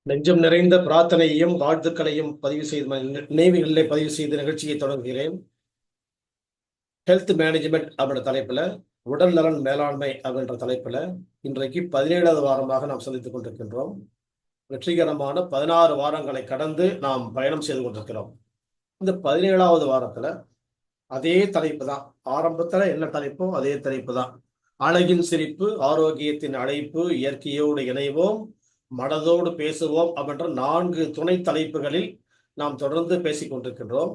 நெஞ்சம் நிறைந்த பிரார்த்தனையையும் வாழ்த்துக்களையும் பதிவு செய்து நினைவுகளிலே பதிவு செய்து நிகழ்ச்சியை தொடங்குகிறேன். ஹெல்த் மேனேஜ்மெண்ட் அப்படின்ற தலைப்புல, உடல் நலன் மேலாண்மை அப்படின்ற தலைப்புல இன்றைக்கு 17வது வாரமாக நாம் சந்தித்துக் கொண்டிருக்கின்றோம். வெற்றிகரமான 16 வாரங்களை கடந்து நாம் பயணம் செய்து கொண்டிருக்கிறோம். இந்த 17வது வாரத்துல அதே தலைப்பு தான். ஆரம்பத்துல என்ன தலைப்போ அதே தலைப்பு தான். அழகின் சிரிப்பு, ஆரோக்கியத்தின் அழைப்பு, இயற்கையோடு இணைவோம், மனதோடு பேசுவோம் அப்படின்ற 4 துணை தலைப்புகளில் நாம் தொடர்ந்து பேசிக் கொண்டிருக்கின்றோம்.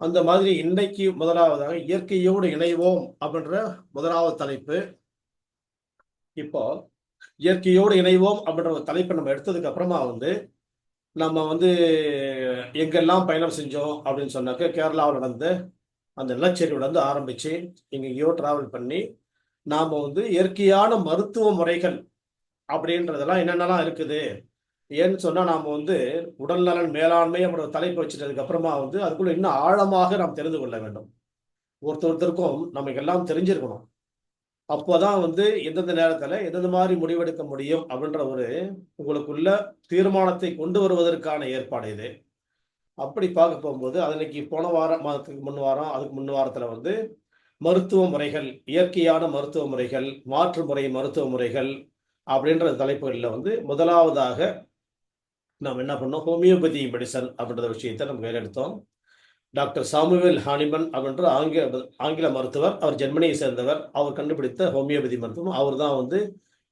அந்த மாதிரி இன்னைக்கு முதலாவதாக இயற்கையோடு இணைவோம் அப்படின்ற முதலாவது தலைப்பு. இப்போ இயற்கையோடு இணைவோம் அப்படின்ற ஒரு தலைப்பை நம்ம எடுத்ததுக்கு அப்புறமா நம்ம எங்கெல்லாம் பயணம் செஞ்சோம் அப்படின்னு சொன்னாக்க, கேரளாவில் நடந்த அந்த நிலச்சரிவுல இருந்து ஆரம்பிச்சு எங்கெங்கேயோ டிராவல் பண்ணி நாம இயற்கையான மருத்துவ முறைகள் அப்படின்றதெல்லாம் என்னென்னலாம் இருக்குது. ஏன்னு சொன்னா நாம உடல் நலன் மேலாண்மை அப்படின்ற தலைப்பு வச்சுட்டதுக்கு அப்புறமா அதுக்குள்ள இன்னும் ஆழமாக நாம் தெரிந்து கொள்ள வேண்டும். ஒருத்தருக்கும் நமக்கு எல்லாம் தெரிஞ்சிருக்கணும். அப்போதான் எந்தெந்த நேரத்துல எந்தெந்த மாதிரி முடிவெடுக்க முடியும் அப்படின்ற ஒரு உங்களுக்குள்ள தீர்மானத்தை கொண்டு வருவதற்கான ஏற்பாடு இது. அப்படி பார்க்க போகும்போது அன்னைக்கு போன வாரம், மாதத்துக்கு முன் வாரம், அதுக்கு முன் வாரத்துல மருத்துவ முறைகள், இயற்கையான மருத்துவ முறைகள், மாற்று முறை மருத்துவ முறைகள் அப்படின்ற தலைப்புகளில் முதலாவதாக நாம் என்ன பண்ணோம், ஹோமியோபதி மெடிசன் அப்படின்ற விஷயத்தை நம்ம கையில் எடுத்தோம். டாக்டர் சாமுவேல் ஹானிமன் அப்படின்ற ஆங்கில மருத்துவர். அவர் ஜெர்மனியை சேர்ந்தவர். அவர் கண்டுபிடித்த ஹோமியோபதி மருத்துவம். அவர் தான்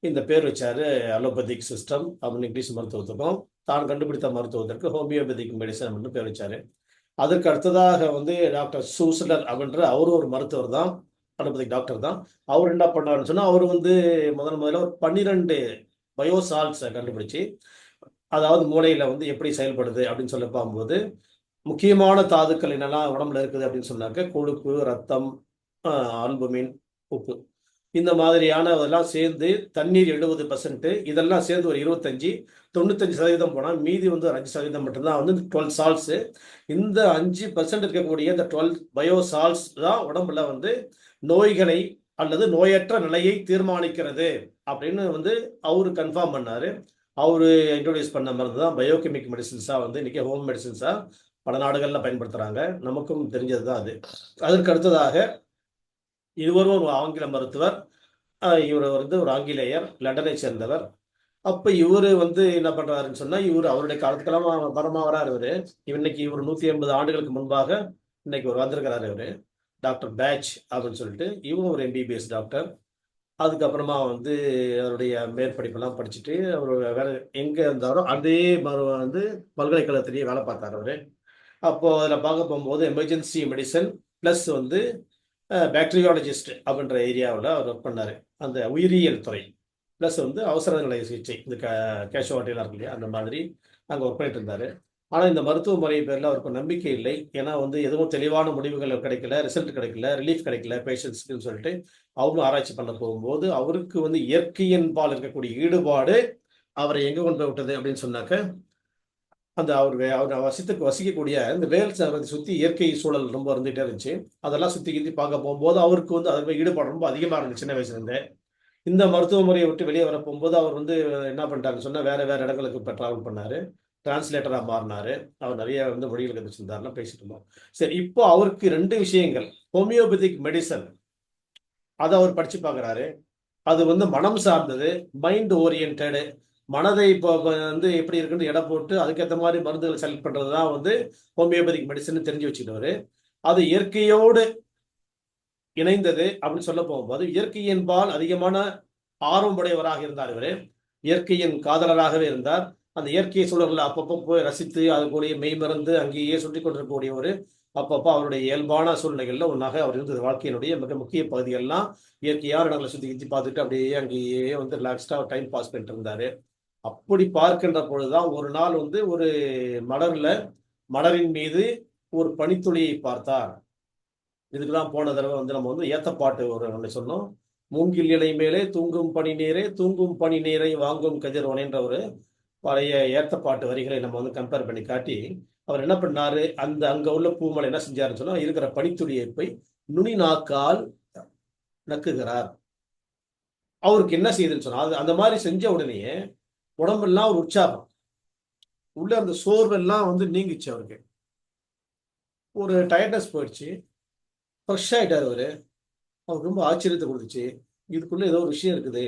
இந்த பேர் வச்சாரு, அலோபதிக் சிஸ்டம் அப்படின்னு இங்கிலீஷ் மருத்துவத்துக்கும். தான் கண்டுபிடித்த மருத்துவத்திற்கு ஹோமியோபதிக் மெடிசன் அப்படின்னு பேர் வச்சாரு. அதற்கு அடுத்ததாக டாக்டர் சூசலர் அப்படின்ற அவரும் ஒரு மருத்துவர் தான், அலோபதிக் டாக்டர் தான். அவர் என்ன பண்ணாருன்னு சொன்னா, அவர் முதல்ல ஒரு 12 பயோசால்ட்ஸை கண்டுபிடிச்சு, அதாவது மூளையில எப்படி செயல்படுது அப்படின்னு சொல்ல பார்க்கும்போது, முக்கியமான தாதுக்கள் என்னெல்லாம் உடம்புல இருக்குது அப்படின்னு சொன்னாக்க, கொழுப்பு, ரத்தம், ஆல்புமின், உப்பு, இந்த மாதிரியான அதெல்லாம் சேர்ந்து தண்ணீர் 70%, இதெல்லாம் சேர்ந்து ஒரு 95% போனால் மீதி ஒரு 5% மட்டும்தான் 12 சால்ட்ஸு. இந்த 5% இருக்கக்கூடிய இந்த 12 பயோசால்ட்ஸ் தான் உடம்புல நோய்களை அல்லது நோயற்ற நிலையை தீர்மானிக்கிறது அப்படின்னு அவரு கன்ஃபார்ம் பண்ணாரு. அவரு இன்ட்ரோடியூஸ் பண்ண மருந்து தான் பயோகெமிக் மெடிசின்ஸா இன்னைக்கு ஹோம் மெடிசின்ஸா பல நாடுகள்ல பயன்படுத்துறாங்க. நமக்கும் தெரிஞ்சது தான் அது. அதற்கு அடுத்ததாக இவரும் ஒரு ஆங்கில மருத்துவர். இவர் ஒரு ஆங்கிலேயர், லண்டனை சேர்ந்தவர். அப்ப இவரு என்ன பண்றாருன்னு சொன்னா, இவரு அவருடைய காலத்துக்கெல்லாம் பரமா வராரு இவரு. இன்னைக்கு இவர் 150 ஆண்டுகளுக்கு முன்பாக இன்னைக்கு ஒரு வந்திருக்கிறாரு இவரு. டாக்டர் பேட்ச் அப்படின்னு சொல்லிட்டு, இவங்க ஒரு எம்பிபிஎஸ் டாக்டர். அதுக்கப்புறமா அவருடைய மேற்படிப்பெல்லாம் படிச்சுட்டு அவர் வேற எங்க இருந்தாரோ அதே பல்கலைக்கழகத்திலேயே வேலை பார்த்தாரு அவரு. அப்போ அதில் பார்க்க போகும்போது எமர்ஜென்சி மெடிசன் ப்ளஸ் பாக்டீரியாலஜிஸ்ட் அப்படின்ற ஏரியாவில் அவர் ஒர்க் பண்ணார். அந்த உயிரியல் துறை ப்ளஸ் அவசர நிலை சிகிச்சை, இந்த கேஷுவாலிட்டிலாம் இருக்கு இல்லையா, அந்த மாதிரி அங்கே ஒர்க் பண்ணிட்டு இருந்தார். ஆனால் இந்த மருத்துவ முறை பேரில் அவருக்கு நம்பிக்கை இல்லை. ஏன்னா எதுவும் தெளிவான முடிவுகள் கிடைக்கல, ரிசல்ட் கிடைக்கல, ரிலீஃப் கிடைக்கல பேஷண்ட்ஸ்க்குன்னு சொல்லிட்டு அவரும் ஆராய்ச்சி பண்ண போகும்போது அவருக்கு இயற்கையின் பால் இருக்கக்கூடிய ஈடுபாடு அவரை எங்கே கொண்டு போய் விட்டது அப்படின்னு சொன்னாக்க, அவர் வசிக்கக்கூடிய இந்த வேல்ஸ் நகரத்தை சுற்றி இயற்கை சூழல் ரொம்ப இருந்துகிட்டே இருந்துச்சு. அதெல்லாம் சுற்றி கித்தி பார்க்க போகும்போது அவருக்கு அதில் ஈடுபாடு ரொம்ப அதிகமாக இருந்துச்சு சின்ன வயசுலேருந்தே. இந்த மருத்துவ முறையை விட்டு வெளியே வர போகும்போது அவர் என்ன பண்ணிட்டாருன்னு சொன்னால், வேற வேற இடங்களுக்கு இப்போ ட்ராவல் பண்ணார், டிரான்ஸ்லேட்டராக மாறினார். அவர் நிறைய மொழிகள் கற்றுச்சிருந்தாருலாம் பேசிட்டு இருந்தோம். சரி, இப்போ அவருக்கு 2 விஷயங்கள், ஹோமியோபதிக் மெடிசன் அதை அவர் படித்து பார்க்குறாரு. அது மனம் சார்ந்தது, மைண்ட் ஓரியன்டு, மனதை இப்போ எப்படி இருக்குன்னு எடை போட்டு அதுக்கேற்ற மாதிரி மருந்துகளை செலக்ட் பண்ணுறது தான் ஹோமியோபதிக் மெடிசன் தெரிஞ்சு வச்சுக்கிட்டவர். அது இயற்கையோடு இணைந்தது அப்படின்னு சொல்ல போகும்போது, இயற்கையின் பால் அதிகமான ஆர்வமுடையவராக இருந்தார் இவர். இயற்கையின் காதலராகவே இருந்தார். அந்த இயற்கை சூழல்களில் அப்பப்போ போய் ரசித்து அது கூடிய மெய்மறந்து அங்கேயே சுற்றி கொண்டிருக்கக்கூடியவர். அப்பப்போ அவருடைய இயல்பான சூழ்நிலைகளில் ஒன்றாக அவர் இருந்தது. வாழ்க்கையினுடைய மிக முக்கிய பகுதிகள்லாம் இயற்கையான இடங்களை சுற்றி கித்தி பார்த்துட்டு அப்படியே அங்கேயே ரிலாக்ஸ்டாக டைம் பாஸ் பண்ணிட்டு இருந்தார். அப்படி பார்க்கின்ற பொழுதுதான் ஒரு நாள் ஒரு மலரின் மீது ஒரு பனித்துளியை பார்த்தார். இதுக்குதான் போன தடவை நம்ம ஏத்தப்பாட்டு ஒன்று சொன்னோம். மூங்கில் இலை மேலே தூங்கும் பனி நீரே, தூங்கும் பனி நீரை வாங்கும் கதிரவனேன்ற ஒரு பழைய ஏத்தப்பாட்டு வரிகளை நம்ம கம்பேர் பண்ணி காட்டி, அவர் என்ன பண்ணாரு, அங்க உள்ள பூமலை என்ன செஞ்சாருன்னு சொன்னா, இருக்கிற பனித்துளியை போய் நுனி நாக்கால் நக்குகிறார். அவருக்கு என்ன செய்யுதுன்னு சொன்னா, அந்த மாதிரி செஞ்ச உடனே உடம்பெல்லாம் ஒரு உற்சாகம். உள்ள அந்த சோர்வெல்லாம் வந்து நீங்கிச்சு அவருக்கு. ஒரு டயர்ட்னஸ் போயிடுச்சு. ஃப்ரெஷ் ஆயிட்டாரு அவரு. அவருக்கு ரொம்ப ஆச்சரியத்தை கொடுத்துச்சு. இதுக்குள்ள ஏதோ ஒரு விஷயம் இருக்குது.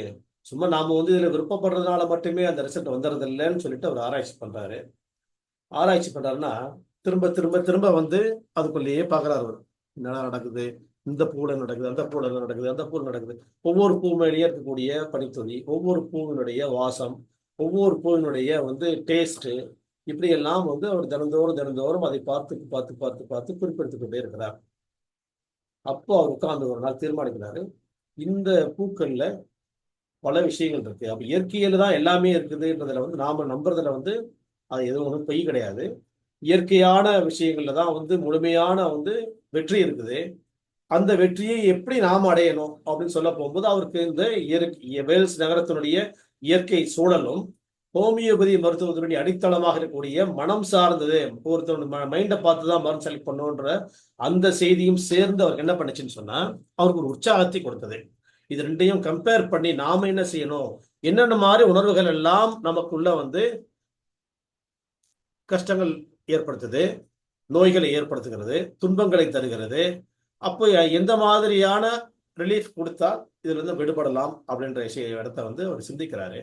சும்மா நாம வந்து இதுல விருப்பப்படுறதுனால மட்டுமே அந்த ரிசல்ட் வந்துறது இல்லைன்னு சொல்லிட்டு அவர் ஆராய்ச்சி பண்றாரு. ஆராய்ச்சி பண்றாருன்னா, திரும்ப திரும்ப திரும்ப வந்து அதுக்குள்ளேயே பார்க்குறாரு அவரு. என்னடா நடக்குது? இந்த பூவுல நடக்குது, அந்த பூவுல நடக்குது, அந்த பூவுல நடக்குது. ஒவ்வொரு பூ மேலேயும் இருக்கக்கூடிய பனித்துளி, ஒவ்வொரு பூவினுடைய வாசம், ஒவ்வொரு பூவினுடைய வந்து டேஸ்ட்டு, இப்படியெல்லாம் வந்து அவர் தினந்தோறும் தினந்தோறும் அதை பார்த்து பார்த்து பார்த்து பார்த்து குறிப்பெடுத்துக் கொண்டே இருக்கிறார். அப்போ அவர் உட்கார்ந்து ஒரு நாள் தீர்மானிக்கிறாரு, இந்த பூக்கள்ல பல விஷயங்கள் இருக்கு. அப்ப இயற்கையில தான் எல்லாமே இருக்குதுன்றதுல வந்து நாம நம்புறதுல வந்து அது எதுவும் ஒண்ணும் பொய் கிடையாது. இயற்கையான விஷயங்கள்ல தான் வந்து முழுமையான வந்து வெற்றி இருக்குது. அந்த வெற்றியை எப்படி நாம் அடையணும் அப்படின்னு சொல்ல போகும்போது, அவருக்கு இந்த வேல்ஸ் நகரத்தினுடைய இயற்கை சூழலும், ஹோமியோபதி மருத்துவத்தினுடைய அடித்தளமாக இருக்கக்கூடிய மனம் சார்ந்தது, ஒருத்தரோட மைண்டை பார்த்து தான் மருந்து செலக்ட் பண்ணுன்ற அந்த செய்தியும் சேர்ந்து அவருக்கு என்ன பண்ணுச்சுன்னு சொன்னா, அவருக்கு ஒரு உற்சாகத்தை கொடுத்தது. இது ரெண்டையும் கம்பேர் பண்ணி நாம என்ன செய்யணும், என்னென்ன மாதிரி உணர்வுகள் எல்லாம் நமக்குள்ள வந்து கஷ்டங்கள் ஏற்படுத்துது, நோய்களை ஏற்படுத்துகிறது, துன்பங்களை தருகிறது. அப்போ எந்த மாதிரியான ரிலீஃப் கொடுத்தா இதுல இருந்து விடுபடலாம் அப்படின்ற இடத்த வந்து அவர் சிந்திக்கிறாரு.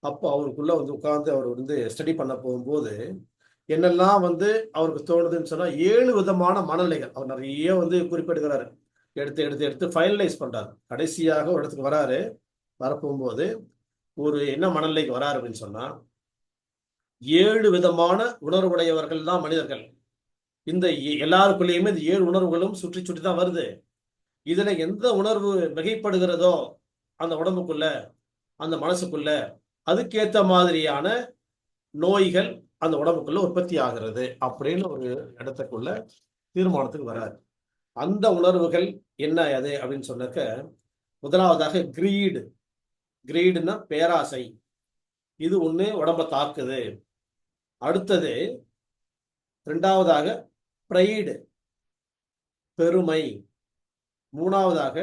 அப்போ அவருக்குள்ள வந்து உட்கார்ந்து அவர் வந்து ஸ்டடி பண்ண போகும்போது என்னெல்லாம் வந்து அவருக்கு தோணுதுன்னு சொன்னா 7 விதமான மனநிலைகள் அவர் நிறைய வந்து குறிப்பிடுகிறாரு. எடுத்து எடுத்து எடுத்து ஃபைனலைஸ் பண்றாரு. கடைசியாக ஒரு இடத்துக்கு வராரு. வரப்போகும்போது ஒரு என்ன மனநிலைக்கு வராரு அப்படின்னு சொன்னா 7 விதமான உணர்வுடையவர்கள் தான் மனிதர்கள். இந்த எல்லாருக்குள்ளேயுமே இந்த 7 உணர்வுகளும் சுற்றி சுற்றி தான் வருது. இதுல எந்த உணர்வு மிகைப்படுகிறதோ அந்த உடம்புக்குள்ள, அந்த மனசுக்குள்ள, அதுக்கேத்த மாதிரியான நோய்கள் அந்த உடம்புக்குள்ள உற்பத்தி ஆகிறது அப்படின்னு ஒரு இடத்துக்குள்ள தீர்மானத்துக்கு வராது. அந்த உணர்வுகள் என்ன அது அப்படின்னு சொன்னாக்க, முதலாவதாக கிரீடு. கிரீடுன்னா பேராசை. இது ஒண்ணு உடம்ப தாக்குது. அடுத்தது 2வதாக பிரைடு, பெருமை. 3வதாக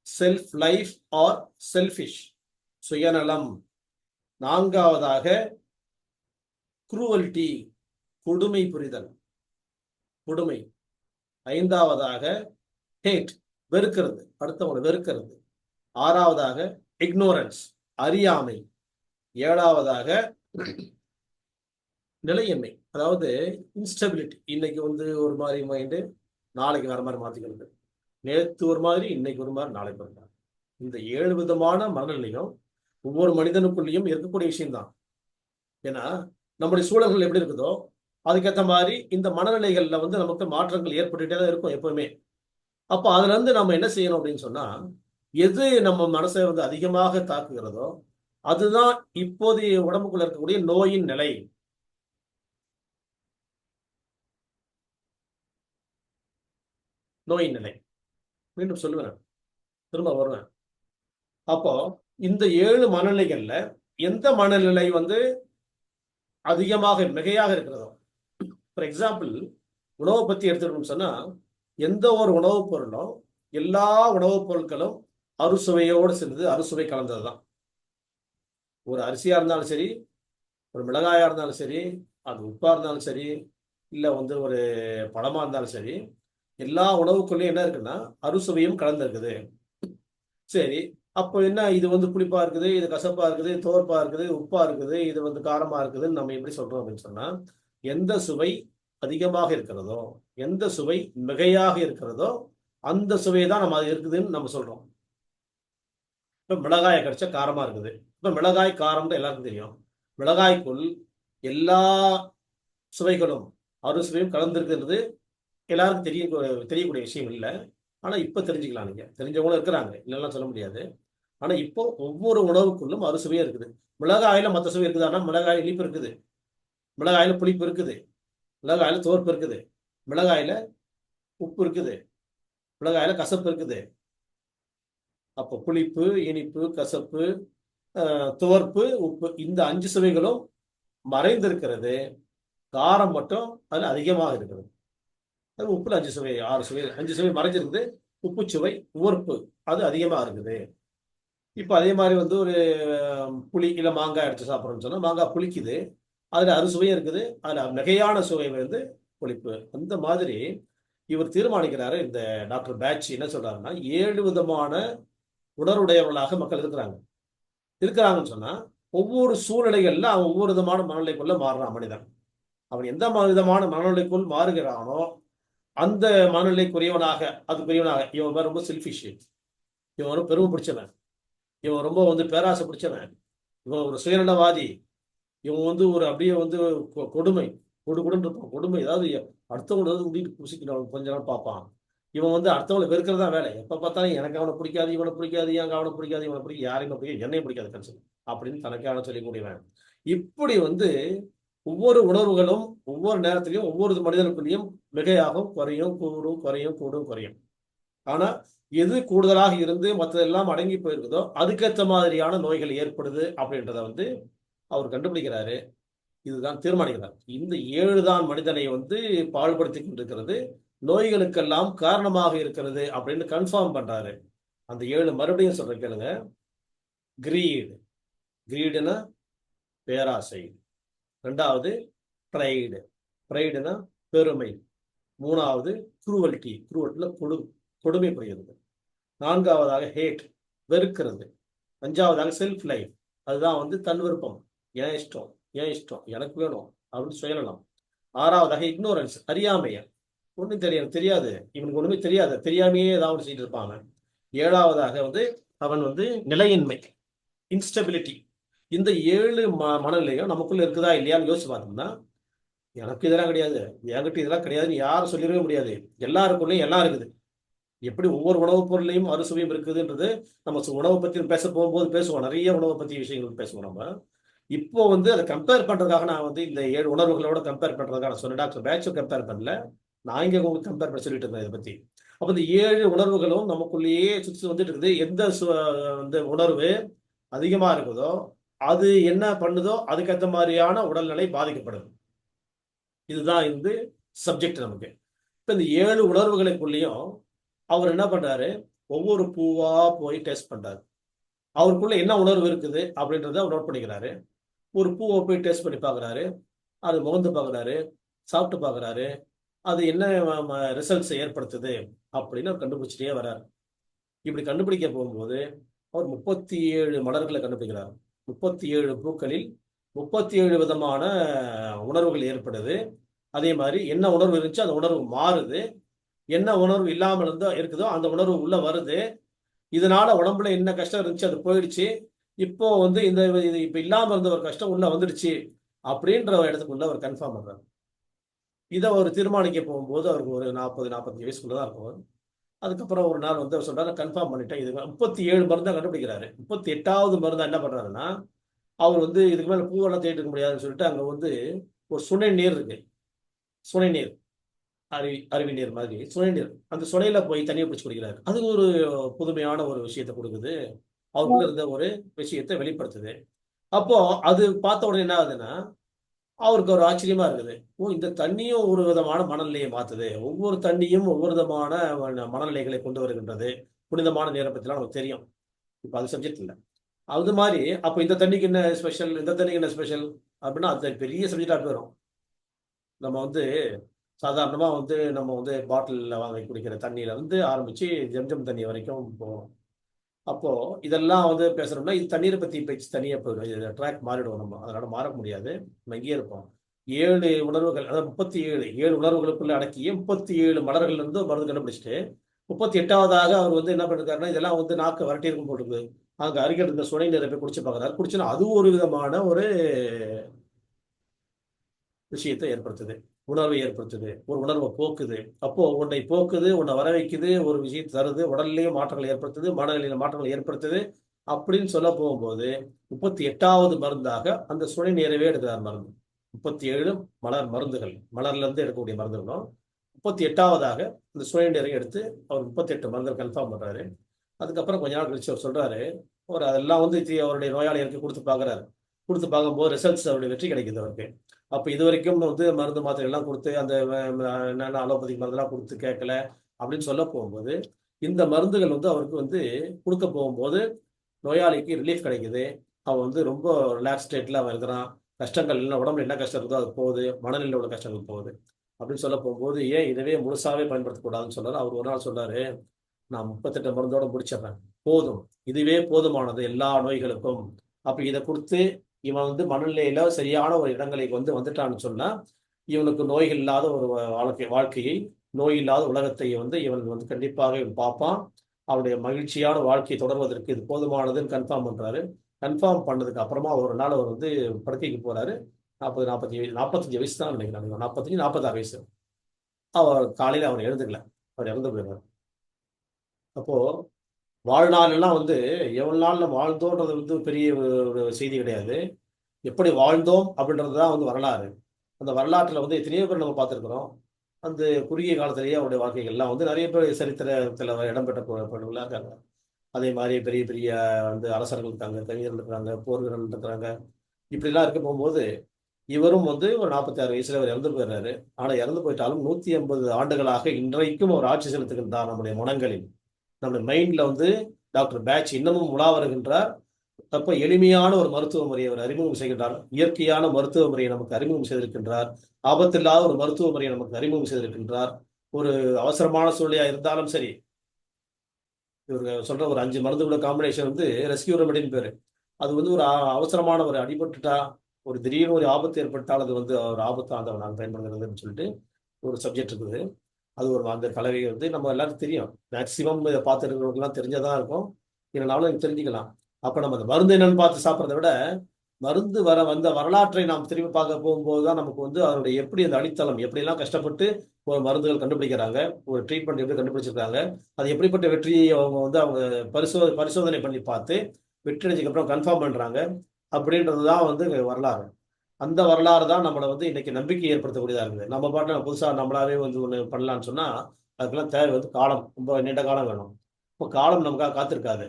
செல்ஃப் லைஃப் ஆர் செல்ஃபிஷ், சுயநலம். 4வதாக குரூவல்டி, கொடுமை புரிதல், கொடுமை. 5வதாக ஹேட், வெறுக்கிறது, அடுத்தவங்களை வெறுக்கிறது. 6வதாக இக்னோரன்ஸ், அறியாமை. 7வதாக நிலையின்மை, அதாவது இன்ஸ்டபிலிட்டி. இன்னைக்கு வந்து ஒரு மாதிரி மைண்டு, நாளைக்கு வேற மாதிரி மாத்திக்கிறது. நேற்று ஒரு மாதிரி, இன்னைக்கு ஒரு மாதிரி, நாளைக்கு ஒரு மாதிரி. இந்த 7 விதமான மனநிலையும் ஒவ்வொரு மனிதனுக்குள்ளேயும் இருக்கக்கூடிய விஷயம்தான். ஏன்னா நம்முடைய சூழல்கள் எப்படி இருக்குதோ அதுக்கேற்ற மாதிரி இந்த மனநிலைகள்ல வந்து நமக்கு மாற்றங்கள் ஏற்பட்டுட்டே தான் இருக்கும் எப்பவுமே. அப்போ அதுல இருந்து நம்ம என்ன செய்யணும் அப்படின்னு சொன்னா, எது நம்ம மனசை வந்து அதிகமாக தாக்குகிறதோ அதுதான் இப்போதைய உடம்புக்குள்ள இருக்கக்கூடிய நோயின் நிலை. நோயின் நிலை. மீண்டும் சொல்லுவேன், திரும்ப வருவேன். அப்போ இந்த 7 மனநிலைகள்ல எந்த மனநிலை வந்து அதிகமாக மிகையாக இருக்கிறதோ, ஃபார் எக்ஸாம்பிள் உணவை பத்தி எடுத்துக்கணும்னு சொன்னா, எந்த ஒரு உணவுப் பொருளும், எல்லா உணவுப் பொருட்களும் அறுசுவையோடு சேர்ந்தது, அறுசுவை கலந்தது தான். ஒரு அரிசியா இருந்தாலும் சரி, ஒரு மிளகாயா இருந்தாலும் சரி, அது உப்பா இருந்தாலும் சரி, இல்ல வந்து ஒரு பழமா இருந்தாலும் சரி, எல்லா உணவுக்குள்ளேயும் என்ன இருக்குன்னா அறுசுவையும் கலந்துருக்குது. சரி, அப்போ என்ன, இது வந்து புளிப்பா இருக்குது, இது கசப்பா இருக்குது, துவர்ப்பா இருக்குது, உப்பா இருக்குது, இது வந்து காரமா இருக்குதுன்னு நம்ம எப்படி சொல்றோம் அப்படின்னு சொன்னா, எந்த சுவை அதிகமாக இருக்கிறதோ, எந்த சுவை மிகையாக இருக்கிறதோ அந்த சுவை தான் நம்ம அது இருக்குதுன்னு நம்ம சொல்றோம். இப்ப மிளகாயை கடிச்சா காரமா இருக்குது. இப்ப மிளகாய் காரம்னு எல்லாருக்கும் தெரியும். மிளகாய்க்குள் எல்லா சுவைகளும் அறுசுவையும் கலந்துருக்குன்றது எல்லாருக்கும் தெரியக்கூடிய விஷயம் இல்லை. ஆனா இப்ப தெரிஞ்சுக்கலாம், நீங்க தெரிஞ்சவங்களும் இருக்கிறாங்க, இல்லைன்னா சொல்ல முடியாது. ஆனா இப்போ ஒவ்வொரு உணவுக்குள்ளும் அறுசுவையும் இருக்குது. மிளகாயில மற்ற சுவை இருக்குதான்னா, மிளகாய் இனிப்பு இருக்குது, மிளகாயில புளிப்பு இருக்குது, மிளகாயில துவர்ப்பு இருக்குது, மிளகாயில உப்பு இருக்குது, மிளகாயில கசப்பு இருக்குது. அப்போ புளிப்பு, இனிப்பு, கசப்பு, துவர்ப்பு, உப்பு, இந்த 5 சுவைகளும் மறைந்திருக்கிறது. காரம் மட்டும் அதுல அதிகமாக இருக்கிறது. அது உப்புல 5 சுவை, 6 சுவை, 5 சுவை மறைஞ்சிருக்குது. உப்பு சுவை, உவர்ப்பு அது அதிகமா இருக்குது. இப்ப அதே மாதிரி வந்து ஒரு புளி இல்ல மாங்காய் எடுத்து சாப்பிட்றோம்னு சொன்னா, மாங்காய் புளிக்குது. அதுல அறுசுவையும் இருக்குது, அதுல மிகையான சுவை வந்து புளிப்பு. அந்த மாதிரி இவர் தீர்மானிக்கிறாரு. இந்த டாக்டர் பேட்ச் என்ன சொல்றாருன்னா, 7 விதமான உணர்வுடையவர்களாக மக்கள் இருக்கிறாங்கன்னு சொன்னா, ஒவ்வொரு சூழ்நிலைகள்ல அவன் ஒவ்வொரு விதமான மனநிலைக்குள்ள மாறுறான் மனிதன். அவன் எந்த விதமான மனநிலைக்குள் மாறுகிறானோ, அந்த மனநிலைக்குரியவனாக அதுக்குரியவனாக இவன் ரொம்ப செல்ஃபிஷ், இவன் ரொம்ப பெருமை பிடிச்சவன், இவன் ரொம்ப வந்து பேராசை பிடிச்சவன், இவன் ஒரு சுயநலவாதி, இவன் வந்து ஒரு அப்படியே வந்து கொடுமை கொடுன்னு இருப்பான். கொடுமை ஏதாவது அடுத்தவங்களை ஏதாவது முடிட்டு புசிக்கணும் கொஞ்ச நாள் பார்ப்பான். இவன் வந்து அடுத்தவங்களை வெறுக்கிறதா வேலை. எப்ப பார்த்தாலும் எனக்கு அவனை பிடிக்காது, இவனை பிடிக்காது, எனக்கு அவனை பிடிக்காது, இவனை பிடிக்கும், யாரையுமே பிடிக்காது, என்னையும் பிடிக்காது கன்சல் அப்படின்னு தனக்கான சொல்லக்கூடியவன். இப்படி வந்து ஒவ்வொரு உணர்வுகளும் ஒவ்வொரு நேரத்திலையும் ஒவ்வொரு மனிதனுக்குள்ளேயும் மிகையாகும், குறையும், கூடும், குறையும், கூடும், குறையும். ஆனா எது கூடுதலாக இருந்து மற்றதெல்லாம் அடங்கி போயிருக்குதோ அதுக்கேற்ற மாதிரியான நோய்கள் ஏற்படுது அப்படின்றத வந்து அவர் கண்டுபிடிக்கிறாரு. இதுதான் தீர்மானிக்கிறார். இந்த 7 தான் மனிதனை வந்து பாழ்படுத்தி கொண்டிருக்கிறது, நோய்களுக்கெல்லாம் காரணமாக இருக்கிறது அப்படின்னு கன்ஃபார்ம் பண்றாரு. அந்த 7 மறுபடியும் சொல்றேன் கேளுங்க. கிரீட், கிரீடுனா பேராசை. 2வது ப்ரைடு, ப்ரைடுனா பெருமை. 3வது குரூவல்டி, குரூவல்டில கொடுமை புரிகிறது. 4வதாக ஹேட், வெறுக்கிறது. 5வதாக செல்ஃப் லைஃப், அதுதான் வந்து தன் விருப்பம், என் இஷ்டம், என் இஷ்டம், எனக்கு வேணும் அப்படின்னு சுயநலம். 6வதாக இக்னோரன்ஸ், அறியாமைய, ஒன்றும் தெரியாது, இவனுக்கு ஒண்ணுமே தெரியாது, தெரியாமையே ஏதாவது செய்துட்டு இருப்பாங்க. 7வதாக வந்து அவன் வந்து நிலையின்மை, இன்ஸ்டபிலிட்டி. இந்த 7 மனநிலையும் நமக்குள்ள இருக்குதா இல்லையான்னு யோசிச்சு பார்த்தோம்னா, எனக்கு இதெல்லாம் கிடையாது, என்கிட்ட இதெல்லாம் கிடையாதுன்னு யாரும் சொல்லிடவே முடியாது. எல்லாருக்குள்ளேயும் எல்லாம் இருக்குது. எப்படி ஒவ்வொரு உணவுப் பொருளையும் அறுசுவையும் இருக்குதுன்றது நம்ம உணவை பத்தி பேச போகும்போது பேசுவோம். நிறைய உணவை பத்தி விஷயங்கள் பேசுவோம் நம்ம. இப்போ வந்து அதை கம்பேர் பண்றதுக்காக நான் வந்து இந்த 7 உணர்வுகளோட கம்பேர் பண்றதுக்காக நான் சொன்னேன். டாக்டர் பேட்சும் கம்பேர் பண்ணல, நான் இங்க உங்களுக்கு கம்பேர் பண்ணி சொல்லிட்டு இருந்தேன் இதை பத்தி. அப்ப இந்த 7 உணர்வுகளும் நமக்குள்ளேயே சுற்றி வந்துட்டு இருக்குது. எந்த இந்த உணர்வு அதிகமா இருக்குதோ அது என்ன பண்ணுதோ அதுக்கேற்ற மாதிரியான உடல்நிலை பாதிக்கப்படுது. இதுதான் வந்து சப்ஜெக்ட் நமக்கு. இப்ப இந்த 7 உணர்வுகளுக்குள்ளேயும் அவர் என்ன பண்றாரு, ஒவ்வொரு பூவா போய் டெஸ்ட் பண்றாரு. அவருக்குள்ள என்ன உணர்வு இருக்குது அப்படின்றத அவர் நோட் பண்ணிக்கிறாரு. ஒரு பூவை போய் டேஸ்ட் பண்ணி பார்க்குறாரு, அது முகந்து பார்க்குறாரு, சாப்பிட்டு பார்க்குறாரு, அது என்ன ரிசல்ட்ஸ் ஏற்படுத்துது அப்படின்னு அவர் கண்டுபிடிச்சிட்டே வர்றாரு. இப்படி கண்டுபிடிக்க போகும்போது அவர் 37 மலர்களை கண்டுபிடிக்கிறார். 37 பூக்களில் 37 விதமான உணர்வுகள் ஏற்படுது. அதே மாதிரி என்ன உணர்வு இருந்துச்சு அந்த உணர்வு மாறுது, என்ன உணர்வு இல்லாமல் இருந்தா இருக்குதோ அந்த உணர்வு உள்ள வருது. இதனால உடம்புல என்ன கஷ்டம் இருந்துச்சு அது போயிடுச்சு. இப்போ வந்து இந்த இது இப்ப இல்லாம இருந்த ஒரு கஷ்டம் உள்ள வந்துடுச்சு அப்படின்ற ஒரு இடத்துக்குள்ள அவர் கன்ஃபார்ம் பண்றாரு. இதை அவர் தீர்மானிக்க போகும்போது அவருக்கு ஒரு 40-45 வயசுக்குள்ளதான் இருக்கும். அதுக்கப்புறம் ஒரு நாள் வந்து அவர் சொல்றாரு, கன்ஃபார்ம் பண்ணிட்டேன். இது 37 மருந்தா கண்டுபிடிக்கிறாரு. 38வது மருந்தா என்ன பண்றாருன்னா, அவர் வந்து இதுக்கு மேல பூவெல்லாம் தேடிட்டு இருக்க முடியாதுன்னு சொல்லிட்டு அங்க வந்து ஒரு சுனை நீர் இருக்கு. சுனை நீர், அருவி நீர் மாதிரி சுனை நீர். அந்த சுனையில போய் தண்ணியை பிடிச்சி குடிக்கிறாரு. அது ஒரு புதுமையான ஒரு விஷயத்தை கொடுக்குது. அவருக்குள்ள இருந்த ஒரு விஷயத்தை வெளிப்படுத்துது. அப்போ அது பார்த்த உடனே என்ன ஆகுதுன்னா, அவருக்கு ஒரு ஆச்சரியமா இருக்குது. ஓ, இந்த தண்ணியும் ஒரு விதமான மனநிலையை மாத்துது. ஒவ்வொரு தண்ணியும் ஒவ்வொரு விதமான மனநிலைகளை கொண்டு வருகின்றது. புனிதமான நேரம் பத்திலாம் நமக்கு தெரியும். இப்ப அது சப்ஜெக்ட் இல்லை. அது மாதிரி அப்ப இந்த தண்ணிக்கு என்ன ஸ்பெஷல், இந்த தண்ணிக்கு என்ன ஸ்பெஷல் அப்படின்னா அது பெரிய சப்ஜெக்டா போயிடும். நம்ம வந்து சாதாரணமா வந்து நம்ம வந்து பாட்டில்ல வாங்கி குடிக்கிற தண்ணியில வந்து ஆரம்பிச்சு ஜம்ஜம் தண்ணி வரைக்கும் போவோம். அப்போ இதெல்லாம் வந்து பேசுறோம்னா இது தண்ணீரை பத்தி பேச்சு தனியா போயிடும். இது ட்ராக் மாறிடுவோம் நம்ம, அதனால மாற முடியாது. நம்ம இங்கேயே இருப்போம். 7 உணர்வுகள், அதாவது 37 உணர்வுகளுக்குள்ள அடக்கிய 37 மலர்கள் இருந்து மருந்து கண்டுபிடிச்சிட்டு 38வதாக அவர் வந்து என்ன பண்ணிருக்காருன்னா, இதெல்லாம் வந்து நாக்கு வரட்டி இருக்கும் போட்டுருக்கு. அங்க அருகில் இருந்த சுனை நீரை போய் குடிச்சு பார்க்குறாரு. குடிச்சுன்னா அது ஒரு விதமான ஒரு விஷயத்தை ஏற்படுத்துது, உணர்வை ஏற்படுத்துது, ஒரு உணர்வை போக்குது. அப்போ உன்னை போக்குது, உன்னை வர வைக்குது, ஒரு விஷயத்தை தருது, உடல்லையும் மாற்றங்களை ஏற்படுத்துது, மனநிலையில மாற்றங்களை ஏற்படுத்துது அப்படின்னு சொல்ல போகும்போது 38வது மருந்தாக அந்த சுனை நீரவே எடுக்கிறார் மருந்து. 37 மலர் மருந்துகள், மலர்ல இருந்து எடுக்கக்கூடிய மருந்துகளும் 38வதாக இந்த சுனை நீரை எடுத்து அவர் 38 மருந்துகள் கன்ஃபார்ம் பண்றாரு. அதுக்கப்புறம் கொஞ்ச நாள் கழிச்சு அவர் சொல்றாரு, அவர் அதெல்லாம் வந்து அவருடைய நோயாளிகளுக்கு கொடுத்து பார்க்குறாரு. கொடுத்து பார்க்கும்போது ரிசல்ட்ஸ் அவருடைய வெற்றி கிடைக்குது அவருக்கு. அப்ப இது வரைக்கும் வந்து மருந்து மாத்திரை எல்லாம் கொடுத்து அந்த என்னென்ன அலோபதிக் மருந்தெல்லாம் கொடுத்து கேட்கல அப்படின்னு சொல்ல போகும்போது இந்த மருந்துகள் வந்து அவருக்கு வந்து கொடுக்க போகும்போது நோயாளிக்கு ரிலீஃப் கிடைக்குது. அவன் வந்து ரொம்ப ரிலாக்ஸ் ஸ்டேட்ல அவன் இருக்கிறான். கஷ்டங்கள் இல்லை, உடம்புல என்ன கஷ்டம் இருக்குதோ அது போகுது, மனநிலையில் உள்ள கஷ்டங்கள் போகுது அப்படின்னு சொல்ல போகும்போது, ஏன் இதவே முழுசாவே பயன்படுத்தக்கூடாதுன்னு சொல்றாரு. அவர் ஒரு நாள் சொல்றாரு, நான் 38 மருந்தோட முடிச்சிடுறேன், போதும், இதுவே போதுமானது எல்லா நோய்களுக்கும். அப்ப இதை கொடுத்து இவன் வந்து மனநிலையில சரியான ஒரு இடங்களுக்கு வந்துட்டான்னு சொன்னா, இவனுக்கு நோய்கள் இல்லாத ஒரு வாழ்க்கையை, நோய் இல்லாத உலகத்தை வந்து இவன் வந்து கண்டிப்பாக இவன் பார்ப்பான். அவனுடைய மகிழ்ச்சியான வாழ்க்கையை தொடர்வதற்கு இது போதுமானதுன்னு கன்ஃபார்ம் பண்றாரு. கன்ஃபார்ம் பண்ணதுக்கு அப்புறமா ஒரு நாள் அவர் வந்து படுக்கைக்கு போறாரு. 45 வயசு தான் நினைக்கிறேன், 45 46 வயசு. அவர் காலையில அவர் எழுந்துக்கல, அவர் இறந்து போயிடுறாரு. அப்போ வாழ்நாள் எல்லாம் வந்து எவ்வளவு நாள் நம்ம வாழ்ந்தோன்றது வந்து பெரிய ஒரு செய்தி கிடையாது. எப்படி வாழ்ந்தோம் அப்படின்றது தான் வந்து வரலாறு. அந்த வரலாற்றில் வந்து எத்தனையோ பேர் நம்ம பார்த்துருக்குறோம். அந்த குறுகிய காலத்திலேயே அவருடைய வாழ்க்கைகள்லாம் வந்து நிறைய பேர் சரித்திரத்தில் இடம்பெற்றவர்களாக இருக்காங்க. அதே மாதிரி பெரிய பெரிய வந்து அரசர்கள் இருக்காங்க, கவிஞர்கள் இருக்கிறாங்க, போர்கள் இருக்கிறாங்க. இப்படிலாம் இருக்க போகும்போது இவரும் வந்து ஒரு 46 வயசுல அவர் இறந்து போயிடுறாரு. ஆனா இறந்து போயிட்டாலும் 150 ஆண்டுகளாக இன்றைக்கும் அவர் ஆட்சி செலுத்துகின்றார் நம்முடைய மனங்களில். நம்முடைய மைண்ட்ல வந்து டாக்டர் பேட்ச் இன்னமும் உலா வருகின்றார். அப்ப எளிமையான ஒரு மருத்துவ முறையை அவர் அறிமுகம் செய்கின்றார். இயற்கையான மருத்துவ முறையை நமக்கு அறிமுகம் செய்திருக்கின்றார். ஆபத்தில்லாத ஒரு மருத்துவ முறையை நமக்கு அறிமுகம் செய்திருக்கின்றார். ஒரு அவசரமான சூழ்நிலையா இருந்தாலும் சரி, இவங்க சொல்ற ஒரு 5 மருந்துகளோட காம்பினேஷன் வந்து ரெஸ்கியூ ரெமடின்னு பேரு. அது வந்து ஒரு அவசரமான ஒரு அடிபட்டுட்டா, ஒரு திடீர்னு ஒரு ஆபத்து ஏற்பட்டால் அது வந்து ஒரு ஆபத்தானதை நாங்கள் பயன்படுத்துறதுன்னு சொல்லிட்டு ஒரு சப்ஜெக்ட் இருக்குது. அது ஒரு அந்த கலவை வந்து நம்ம எல்லாருக்கும் தெரியும். மேக்சிமம் இதை பார்த்துருக்கிறவங்கலாம் தெரிஞ்சதான் இருக்கும். இல்லைனாலும் எனக்கு தெரிஞ்சுக்கலாம். அப்ப நம்ம அந்த மருந்து என்னன்னு பார்த்து சாப்பிட்றத விட, மருந்து வந்த வரலாற்றை நாம் திரும்பி பார்க்க போகும்போது தான் நமக்கு வந்து அதனுடைய எப்படி அந்த அடித்தளம் எப்படியெல்லாம் கஷ்டப்பட்டு ஒரு மருந்துகள் கண்டுபிடிக்கிறாங்க, ஒரு ட்ரீட்மெண்ட் எப்படி கண்டுபிடிச்சிருக்காங்க, அது எப்படிப்பட்ட வெற்றியை அவங்க வந்து அவங்க பரிசோதனை பண்ணி பார்த்து வெற்றி அடைஞ்சதுக்கு அப்புறம் கன்ஃபார்ம் பண்றாங்க அப்படின்றது தான் வந்து வரலாறு. அந்த வரலாறு தான் நம்மளை வந்து இன்னைக்கு நம்பிக்கை ஏற்படுத்தக்கூடியதா இருக்குது. நம்ம பாட்டு புதுசா நம்மளாவே வந்து ஒண்ணு பண்ணலாம்னு சொன்னா, அதுக்கெல்லாம் தேவை வந்து காலம், ரொம்ப நீண்ட காலம் வேணும். இப்போ காலம் நமக்காக காத்திருக்காது.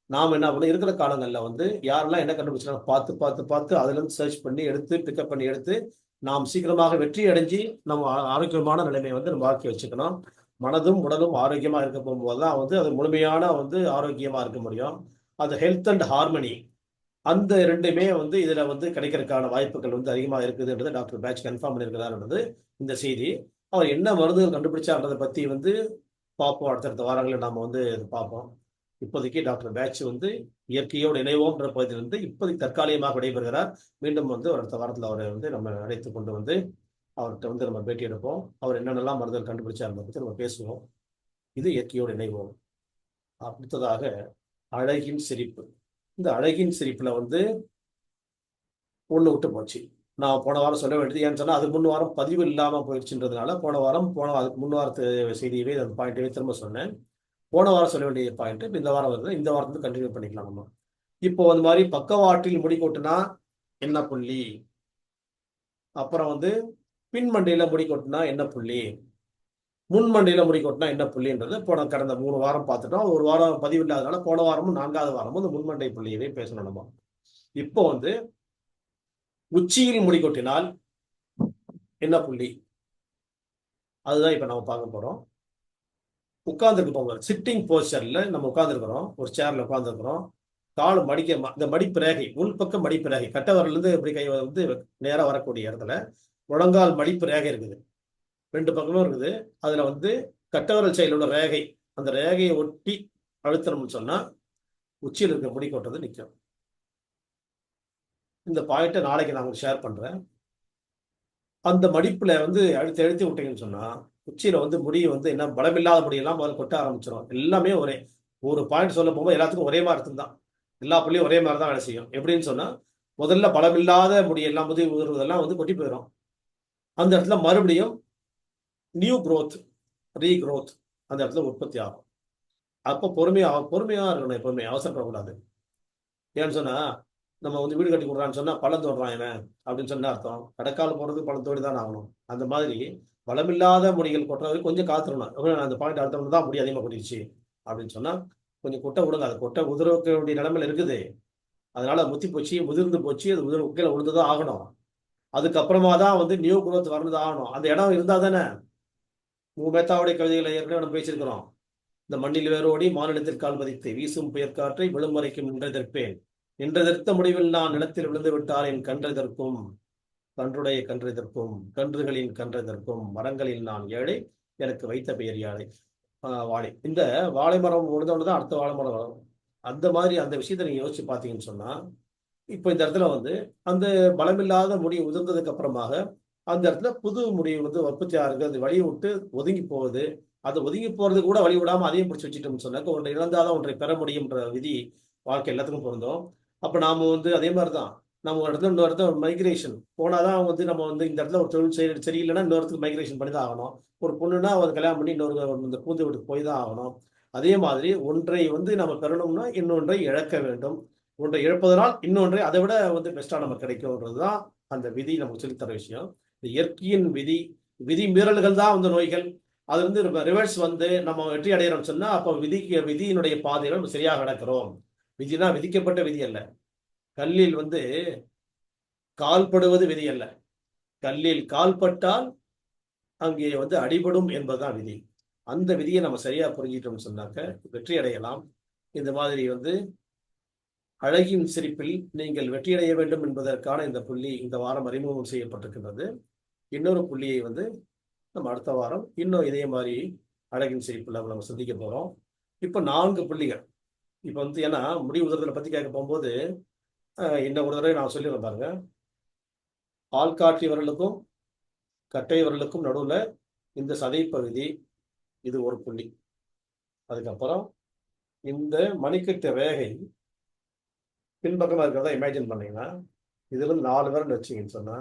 நாம என்ன பண்ணணும், இருக்கிற காலங்கள்ல வந்து யாரெல்லாம் என்ன கண்டுபிடிச்சாங்க பார்த்து பார்த்து பார்த்து அதுல இருந்து சர்ச் பண்ணி எடுத்து பிக்கப் பண்ணி எடுத்து நாம் சீக்கிரமாக வெற்றி அடைஞ்சு நம்ம ஆரோக்கியமான நிலைமையை வந்து நம்ம ஆக்கி வச்சுக்கணும். மனதும் உடலும் ஆரோக்கியமா இருக்க போகும்போது தான் வந்து அது முழுமையான வந்து ஆரோக்கியமா இருக்க முடியும். அது ஹெல்த் அண்ட் ஹார்மனி, அந்த ரெண்டுமே வந்து இதுல வந்து கிடைக்கிறதுக்கான வாய்ப்புகள் வந்து அதிகமா இருக்குதுன்றது டாக்டர் பேட்ச் கன்ஃபார்ம் பண்ணியிருக்கிறாருன்றது இந்த செய்தி. அவர் என்ன மருந்துகள் கண்டுபிடிச்சான்றதை பத்தி வந்து பார்ப்போம். அடுத்தடுத்த வாரங்களில் நாம வந்து பார்ப்போம். இப்போதைக்கு டாக்டர் பேட்ச் வந்து இயற்கையோடு இணைவோம்ன்ற பகுதியிலிருந்து இப்போதைக்கு தற்காலிகமாக விடைபெறுகிறார். மீண்டும் வந்து ஒரு அடுத்த வாரத்தில் அவரை வந்து நம்ம அழைத்து கொண்டு வந்து அவர்கிட்ட வந்து நம்ம பேட்டி எடுப்போம். அவர் என்னென்னலாம் மருந்துகள் கண்டுபிடிச்சாருன்றதை பற்றி நம்ம பேசுவோம். இது இயற்கையோடு இணைவோம். அடுத்ததாக அழகின் சிரிப்பு. இந்த அழகின் சிரிப்புல வந்து ஒண்ணு விட்டு போச்சு. நான் போன வாரம் சொல்ல வேண்டியது ஏன்னு சொன்னா, அது முன் வாரம் பதிவு இல்லாம போயிடுச்சுன்றதுனால அதுக்கு முன் வாரத்து செய்தியவே அந்த பாயிண்டவே திரும்ப சொன்னேன். போன வாரம் சொல்ல வேண்டிய பாயிண்ட் இப்ப இந்த வாரம் வருது. இந்த வாரத்துல கண்டினியூ பண்ணிக்கலாம் நம்ம. இப்போ அந்த மாதிரி பக்கவாட்டில் முடி கொட்டுனா என்ன புள்ளி, அப்புறம் வந்து பின் மண்டையில முடி கொட்டுனா என்ன புள்ளி, முன் மண்டையில முடி கொட்டினா என்ன புள்ளின்றது கடந்த 3 வாரம் பார்த்துட்டோம். ஒரு வாரம் பதிவு இல்லாதனால போன வாரமும் 4வது வாரமும் இந்த முன்மண்டை புள்ளியவே பேசணும் நம்ம. இப்போ வந்து உச்சியில் முடி கொட்டினால் என்ன புள்ளி, அதுதான் இப்ப நம்ம பார்க்க போறோம். உட்கார்ந்துருக்கு போங்க, சிட்டிங் போஸ்டர்ல நம்ம உட்கார்ந்துருக்கிறோம், ஒரு சேர்ல உட்கார்ந்துருக்கிறோம். கால் இந்த மடிப்பு ரேகை, உள்பக்கம் மடிப்பு ரேகை, கட்டவரில் இருந்து இப்படி கை வந்து நேரா வரக்கூடிய இடத்துல முழங்கால் மடிப்பு ரேகை இருக்குது, 2 பக்கமும் இருக்குது. அதுல வந்து கட்டவரல் சைடில் உள்ள ரேகை, அந்த ரேகையை ஒட்டி அழுத்தணும்னு சொன்னா உச்சியில் இருக்க முடி கொட்டுறது நிற்கும். இந்த பாயிண்ட்டை நாளைக்கு நான் உங்களுக்கு ஷேர் பண்றேன். அந்த மடிப்புல வந்து அழுத்தி விட்டீங்கன்னு சொன்னா உச்சியில வந்து முடி வந்து என்ன பலமில்லாத முடியெல்லாம் முதல்ல கொட்ட ஆரம்பிச்சிடும். எல்லாமே ஒரு பாயிண்ட் சொல்ல போகும்போது எல்லாத்துக்கும் ஒரே மாதிரி தான், எல்லா புள்ளியும் ஒரே மாதிரி தான் வேலை செய்யும். எப்படின்னு சொன்னா, முதல்ல பலமில்லாத முடியெல்லாம் முதி உதிர்வதெல்லாம் வந்து கொட்டி போயிடும். அந்த இடத்துல மறுபடியும் நியூ growth, ரீக்ரோத் அந்த இடத்துல உற்பத்தி ஆகும். அப்போ பொறுமையா இருக்கணும், எப்பவுமே அவசரப்படக்கூடாது. ஏன்னு சொன்னா, நம்ம வந்து வீடு கட்டி கொடுறான்னு சொன்னா பழம் தோடுறான் இவன் அப்படின்னு சொன்ன அர்த்தம், கடைக்கால போறது பழம் தோடி தான் ஆகணும். அந்த மாதிரி பலமில்லாத முடிகள் கொட்டுறது கொஞ்சம் காத்துடணும். அந்த பாயிண்ட் அடுத்தவங்க தான் முடி அதிகமாக கொட்டிடுச்சு அப்படின்னு சொன்னா கொஞ்சம் கொட்டை விடுங்க. அது கொட்டை உதிர்க்க வேண்டிய நிலைமையில இருக்குது. அதனால முத்தி போச்சு, முதிர்ந்து போச்சு, அது கீழே விழுந்துதான் ஆகணும். அதுக்கப்புறமா தான் வந்து நியூ குரோத் வரணுதான் ஆகணும். அந்த இடம் இருந்தா தானே. மேத்தாவுடைய கவிதைகளை ஏற்கனவே நம்ம பேசியிருக்கிறோம். இந்த மண்ணில் வேரோடி மாநிலத்தில் கால் பதித்து வீசும் புயற்காற்றை விழும் வரைக்கும் நின்றதெற்பேன், நின்றதெடுத்த முடிவில் நான் நிலத்தில் விழுந்து விட்டால் என் கன்றதற்கும் கன்றுடைய கன்றெதற்கும் கன்றுகளின் கன்றெதற்கும் மரங்களில் நான் ஏழை எனக்கு வைத்த பெயர் யாழை வாழை. இந்த வாழை மரம் விழுந்தோன்னு தான் அடுத்த வாழை மரம் வரும். அந்த மாதிரி அந்த விஷயத்தை நீங்க யோசிச்சு பார்த்தீங்கன்னு சொன்னா, இப்போ இந்த இடத்துல வந்து அந்த பலமில்லாத முடி உதிர்ந்ததுக்கு அப்புறமாக அந்த இடத்துல புது முடி வந்து உற்பத்தி ஆகுது. அது வழியை விட்டு ஒதுங்கி போகுது. அது ஒதுங்கி போறது கூட வழி விடாம அதையும் பிடிச்சி வச்சுட்டோம்னு சொன்னாக்க ஒன்றை இழந்தாதான் ஒன்றை பெற முடியும்ன்ற விதி வாழ்க்கை எல்லாத்துக்கும் பொருந்தும். அப்ப நாம வந்து அதே மாதிரிதான் நம்ம ஒரு இடத்துல இன்னொரு இடத்துல மைக்ரேஷன் போனாதான் வந்து நம்ம வந்து இந்த இடத்துல ஒரு தொழில் செய்ய சரியில்லைன்னா இன்னொரு இடத்துக்கு மைக்ரேஷன் பண்ணி தான் ஆகணும். ஒரு பொண்ணுன்னா அவர் கல்யாணம் பண்ணி இன்னொரு இந்த பூந்து வீட்டுக்கு போய் தான் ஆகணும். அதே மாதிரி ஒன்றை வந்து நம்ம பெறணும்னா இன்னொன்றை இழக்க வேண்டும். ஒன்றை இழப்பதனால் இன்னொன்றை அதை விட வந்து பெஸ்டா நமக்கு கிடைக்கும்ன்றதுதான் அந்த விதி நமக்கு சொல்லித்தர விஷயம். இந்த இயற்கையின் விதி மீறல்கள் தான் வந்து நோய்கள். அது வந்து ரிவர்ஸ் வந்து நம்ம வெற்றி அடைகிறோம்னு சொன்னா அப்போ விதியினுடைய பாதைகள் நம்ம சரியாக நடக்கிறோம். விதினா விதிக்கப்பட்ட விதி அல்ல. கல்லில் வந்து கால்படுவது விதி அல்ல. கல்லில் கால்பட்டால் அங்கே வந்து அடிபடும் என்பதுதான் விதி. அந்த விதியை நம்ம சரியா புரிஞ்சிட்டோம்னு சொன்னாக்க வெற்றி அடையலாம். இந்த மாதிரி வந்து அழகின் சிரிப்பில் நீங்கள் வெற்றியடைய வேண்டும் என்பதற்கான இந்த புள்ளி இந்த வாரம் அறிமுகம் செய்யப்பட்டிருக்கின்றது. இன்னொரு புள்ளியை வந்து நம்ம அடுத்த வாரம் இன்னும் இதே மாதிரி அழகின் சிரிப்புல நம்ம சந்திக்க போறோம். இப்போ 4 புள்ளிகள். இப்போ வந்து ஏன்னா முடி உதிர்தலை பத்தி கேட்க போகும்போது இன்னும் ஒரு தடவை நான் சொல்லிடுறேன் பாருங்க. ஆள்காட்டி விரலுக்கும் கட்டை விரலுக்கும் நடுவுல இந்த சதை பகுதி இது ஒரு புள்ளி. அதுக்கப்புறம் இந்த மணிக்கட்டு ரேகை பின்பக்கமா இருக்கிறதா இமேஜின் பண்ணீங்கன்னா இதுல இருந்து 4 விரல் வச்சீங்கன்னு சொன்னா